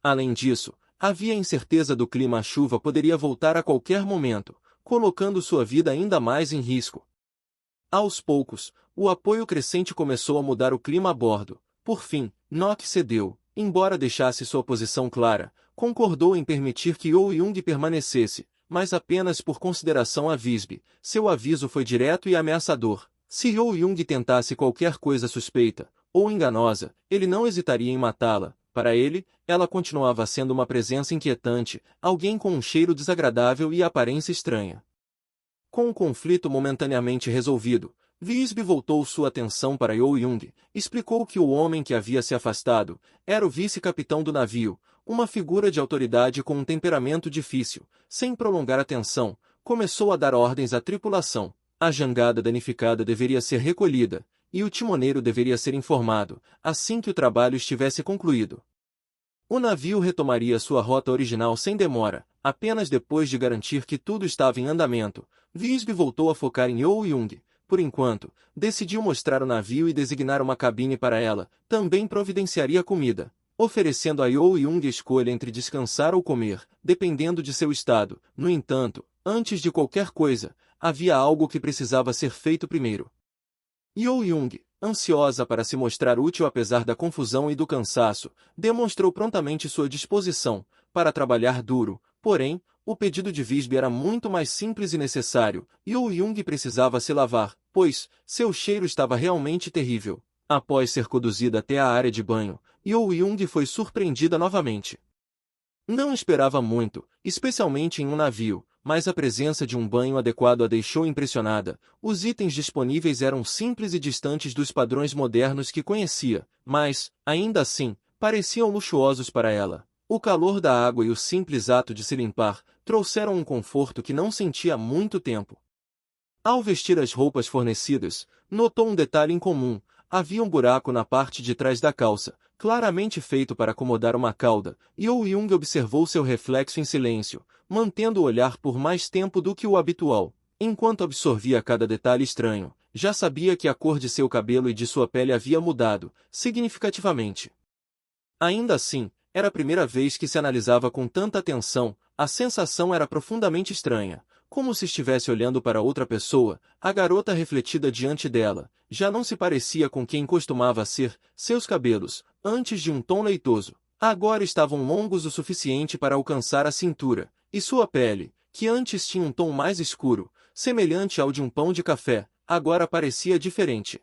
Além disso, havia incerteza do clima. A chuva poderia voltar a qualquer momento, colocando sua vida ainda mais em risco. Aos poucos, o apoio crescente começou a mudar o clima a bordo. Por fim, Nock cedeu, embora deixasse sua posição clara, concordou em permitir que Yo-Young permanecesse, mas apenas por consideração a Visby. Seu aviso foi direto e ameaçador. Se Yo-Young tentasse qualquer coisa suspeita ou enganosa, ele não hesitaria em matá-la. Para ele, ela continuava sendo uma presença inquietante, alguém com um cheiro desagradável e aparência estranha. Com o conflito momentaneamente resolvido, Visby voltou sua atenção para Yo-Young, explicou que o homem que havia se afastado era o vice-capitão do navio, uma figura de autoridade com um temperamento difícil. Sem prolongar a tensão, começou a dar ordens à tripulação. A jangada danificada deveria ser recolhida, e o timoneiro deveria ser informado, assim que o trabalho estivesse concluído. O navio retomaria sua rota original sem demora, apenas depois de garantir que tudo estava em andamento. Visby voltou a focar em Yo-Young. Por enquanto, decidiu mostrar o navio e designar uma cabine para ela. Também providenciaria comida, oferecendo a Yo-Young a escolha entre descansar ou comer, dependendo de seu estado. No entanto, antes de qualquer coisa, havia algo que precisava ser feito primeiro. Yo-Young, ansiosa para se mostrar útil apesar da confusão e do cansaço, demonstrou prontamente sua disposição para trabalhar duro. Porém, o pedido de Visby era muito mais simples e necessário. Yo-Young precisava se lavar, pois seu cheiro estava realmente terrível. Após ser conduzida até a área de banho, Yo-Young foi surpreendida novamente. Não esperava muito, especialmente em um navio, mas a presença de um banho adequado a deixou impressionada. Os itens disponíveis eram simples e distantes dos padrões modernos que conhecia, mas, ainda assim, pareciam luxuosos para ela. O calor da água e o simples ato de se limpar trouxeram um conforto que não sentia há muito tempo. Ao vestir as roupas fornecidas, notou um detalhe incomum: havia um buraco na parte de trás da calça, claramente feito para acomodar uma cauda. Yo-Young observou seu reflexo em silêncio, mantendo o olhar por mais tempo do que o habitual. Enquanto absorvia cada detalhe estranho, já sabia que a cor de seu cabelo e de sua pele havia mudado, significativamente. Ainda assim, era a primeira vez que se analisava com tanta atenção. A sensação era profundamente estranha, como se estivesse olhando para outra pessoa. A garota refletida diante dela já não se parecia com quem costumava ser. Seus cabelos, antes de um tom leitoso, agora estavam longos o suficiente para alcançar a cintura, e sua pele, que antes tinha um tom mais escuro, semelhante ao de um pão de café, agora parecia diferente.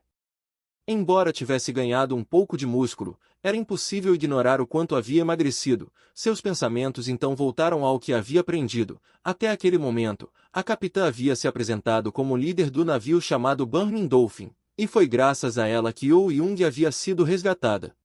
Embora tivesse ganhado um pouco de músculo, era impossível ignorar o quanto havia emagrecido. Seus pensamentos então voltaram ao que havia aprendido. Até aquele momento, a capitã havia se apresentado como líder do navio chamado Burning Dolphin, e foi graças a ela que Yo-Young havia sido resgatada.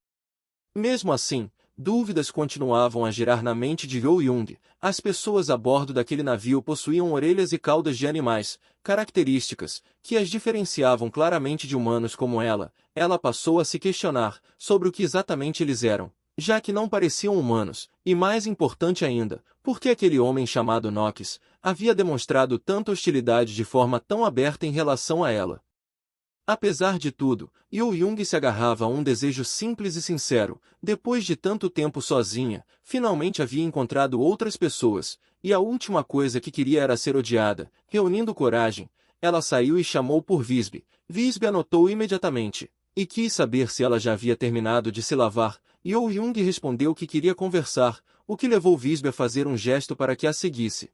Mesmo assim, dúvidas continuavam a girar na mente de Yo-Young. As pessoas a bordo daquele navio possuíam orelhas e caudas de animais, características que as diferenciavam claramente de humanos como ela. Ela passou a se questionar sobre o que exatamente eles eram, já que não pareciam humanos, e mais importante ainda, por que aquele homem chamado Nox havia demonstrado tanta hostilidade de forma tão aberta em relação a ela. Apesar de tudo, Yo-Young se agarrava a um desejo simples e sincero. Depois de tanto tempo sozinha, finalmente havia encontrado outras pessoas, e a última coisa que queria era ser odiada. Reunindo coragem, ela saiu e chamou por Visby. Visby anotou imediatamente, e quis saber se ela já havia terminado de se lavar. Yo-Young respondeu que queria conversar, o que levou Visby a fazer um gesto para que a seguisse.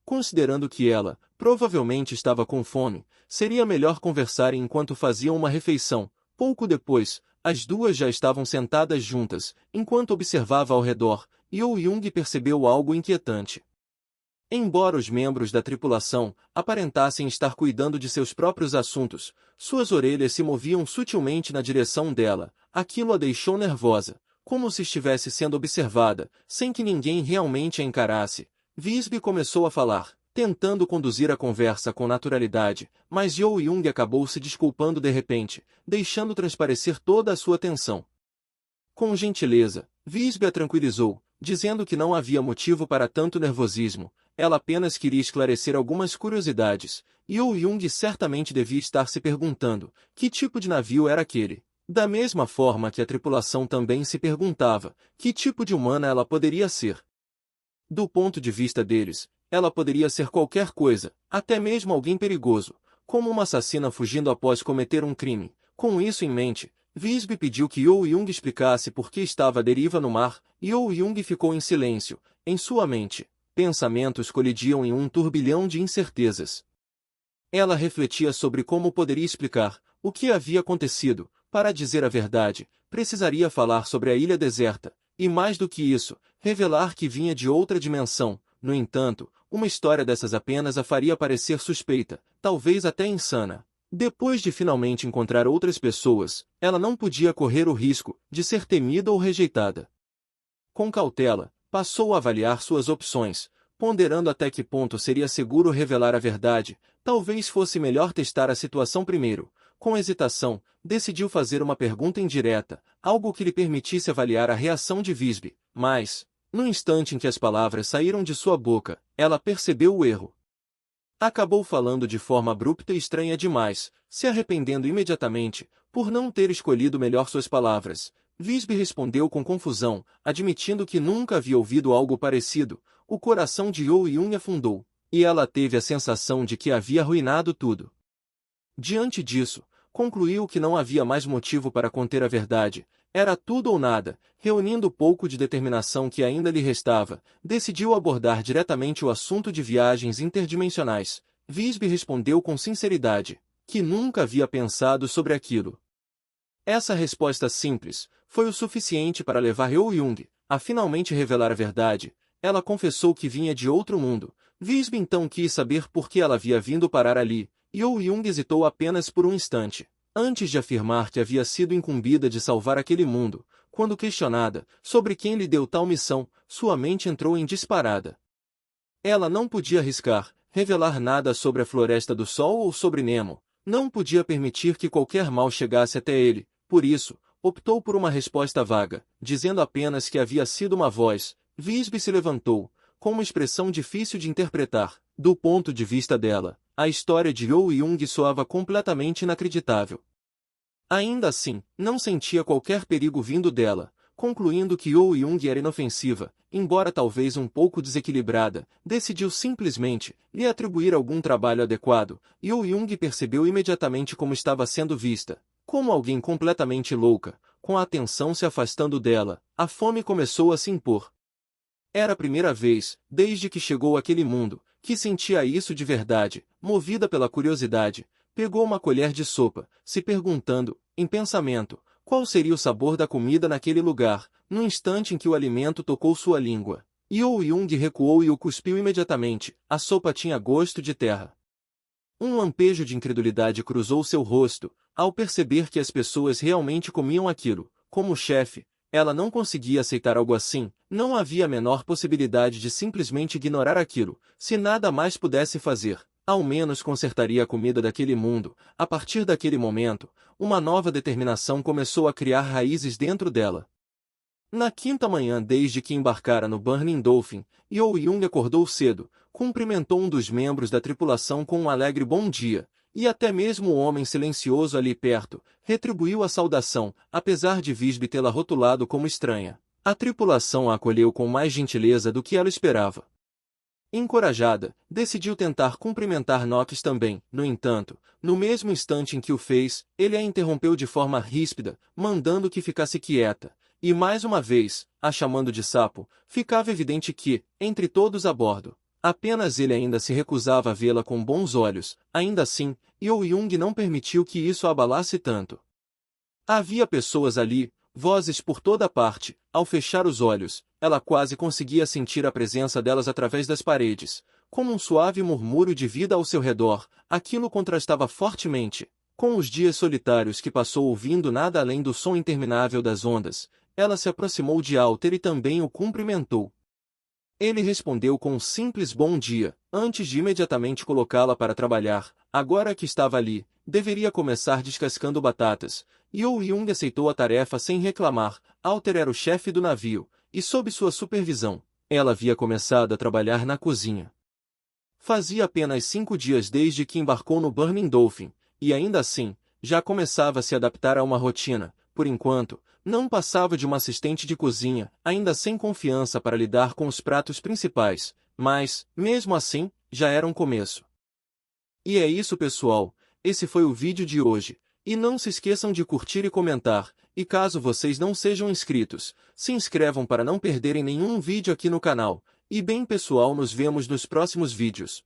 Considerando que ela, provavelmente estava com fome, seria melhor conversar enquanto faziam uma refeição. Pouco depois, as duas já estavam sentadas juntas, enquanto observava ao redor, Yo-Young percebeu algo inquietante. Embora os membros da tripulação aparentassem estar cuidando de seus próprios assuntos, suas orelhas se moviam sutilmente na direção dela. Aquilo a deixou nervosa, como se estivesse sendo observada, sem que ninguém realmente a encarasse. Visby começou a falar, tentando conduzir a conversa com naturalidade, mas Yo-Young acabou se desculpando de repente, deixando transparecer toda a sua tensão. Com gentileza, Visby a tranquilizou, dizendo que não havia motivo para tanto nervosismo. Ela apenas queria esclarecer algumas curiosidades. Yo-Young certamente devia estar se perguntando que tipo de navio era aquele. Da mesma forma que a tripulação também se perguntava que tipo de humana ela poderia ser. Do ponto de vista deles, ela poderia ser qualquer coisa, até mesmo alguém perigoso, como uma assassina fugindo após cometer um crime. Com isso em mente, Visby pediu que Yo-Young explicasse por que estava à deriva no mar. Yo-Young ficou em silêncio. Em sua mente, pensamentos colidiam em um turbilhão de incertezas. Ela refletia sobre como poderia explicar o que havia acontecido. Para dizer a verdade, precisaria falar sobre a ilha deserta, e mais do que isso, revelar que vinha de outra dimensão. No entanto, uma história dessas apenas a faria parecer suspeita, talvez até insana. Depois de finalmente encontrar outras pessoas, ela não podia correr o risco de ser temida ou rejeitada. Com cautela, passou a avaliar suas opções, ponderando até que ponto seria seguro revelar a verdade. Talvez fosse melhor testar a situação primeiro. Com hesitação, decidiu fazer uma pergunta indireta, algo que lhe permitisse avaliar a reação de Visby. Mas, no instante em que as palavras saíram de sua boca, ela percebeu o erro. Acabou falando de forma abrupta e estranha demais, se arrependendo imediatamente, por não ter escolhido melhor suas palavras. Visby respondeu com confusão, admitindo que nunca havia ouvido algo parecido. O coração de Yo-Young afundou, e ela teve a sensação de que havia arruinado tudo. Diante disso, concluiu que não havia mais motivo para conter a verdade. Era tudo ou nada. Reunindo o pouco de determinação que ainda lhe restava, decidiu abordar diretamente o assunto de viagens interdimensionais. Visby respondeu com sinceridade, que nunca havia pensado sobre aquilo. Essa resposta simples foi o suficiente para levar Yo-Young a finalmente revelar a verdade. Ela confessou que vinha de outro mundo. Visby então quis saber por que ela havia vindo parar ali. Yo-Young hesitou apenas por um instante, antes de afirmar que havia sido incumbida de salvar aquele mundo. Quando questionada sobre quem lhe deu tal missão, sua mente entrou em disparada. Ela não podia arriscar revelar nada sobre a Floresta do Sol ou sobre Nemo. Não podia permitir que qualquer mal chegasse até ele. Por isso, optou por uma resposta vaga, dizendo apenas que havia sido uma voz. Visby se levantou, com uma expressão difícil de interpretar. Do ponto de vista dela, a história de Yo-Young soava completamente inacreditável. Ainda assim, não sentia qualquer perigo vindo dela, concluindo que Yo-Young era inofensiva, embora talvez um pouco desequilibrada. Decidiu simplesmente lhe atribuir algum trabalho adequado. Yo-Young percebeu imediatamente como estava sendo vista, como alguém completamente louca. Com a atenção se afastando dela, a fome começou a se impor. Era a primeira vez, desde que chegou àquele mundo, que sentia isso de verdade. Movida pela curiosidade, pegou uma colher de sopa, se perguntando, em pensamento, qual seria o sabor da comida naquele lugar. No instante em que o alimento tocou sua língua, Yo-Young recuou e o cuspiu imediatamente. A sopa tinha gosto de terra. Um lampejo de incredulidade cruzou seu rosto, ao perceber que as pessoas realmente comiam aquilo. Como chefe, ela não conseguia aceitar algo assim. Não havia a menor possibilidade de simplesmente ignorar aquilo. Se nada mais pudesse fazer, ao menos consertaria a comida daquele mundo. A partir daquele momento, uma nova determinação começou a criar raízes dentro dela. Na quinta manhã desde que embarcara no Burning Dolphin, Yo-Young acordou cedo, cumprimentou um dos membros da tripulação com um alegre bom dia, E até mesmo o homem silencioso ali perto retribuiu a saudação, apesar de Visby tê-la rotulado como estranha. A tripulação a acolheu com mais gentileza do que ela esperava. Encorajada, decidiu tentar cumprimentar Knox também. No entanto, no mesmo instante em que o fez, ele a interrompeu de forma ríspida, mandando que ficasse quieta. E mais uma vez, a chamando de sapo, ficava evidente que, entre todos a bordo, apenas ele ainda se recusava a vê-la com bons olhos. Ainda assim, Yo-Young não permitiu que isso a abalasse tanto. Havia pessoas ali, vozes por toda parte. Ao fechar os olhos, ela quase conseguia sentir a presença delas através das paredes, como um suave murmúrio de vida ao seu redor. Aquilo contrastava fortemente com os dias solitários que passou ouvindo nada além do som interminável das ondas. Ela se aproximou de Alter e também o cumprimentou. Ele respondeu com um simples bom dia, antes de imediatamente colocá-la para trabalhar. Agora que estava ali, deveria começar descascando batatas. Yo-Young aceitou a tarefa sem reclamar. Alter era o chefe do navio, e sob sua supervisão, ela havia começado a trabalhar na cozinha. Fazia apenas 5 dias desde que embarcou no Burning Dolphin, e ainda assim, já começava a se adaptar a uma rotina. Por enquanto, não passava de uma assistente de cozinha, ainda sem confiança para lidar com os pratos principais, mas, mesmo assim, já era um começo. E é isso, pessoal, esse foi o vídeo de hoje. E não se esqueçam de curtir e comentar, e caso vocês não sejam inscritos, se inscrevam para não perderem nenhum vídeo aqui no canal. E bem, pessoal, nos vemos nos próximos vídeos.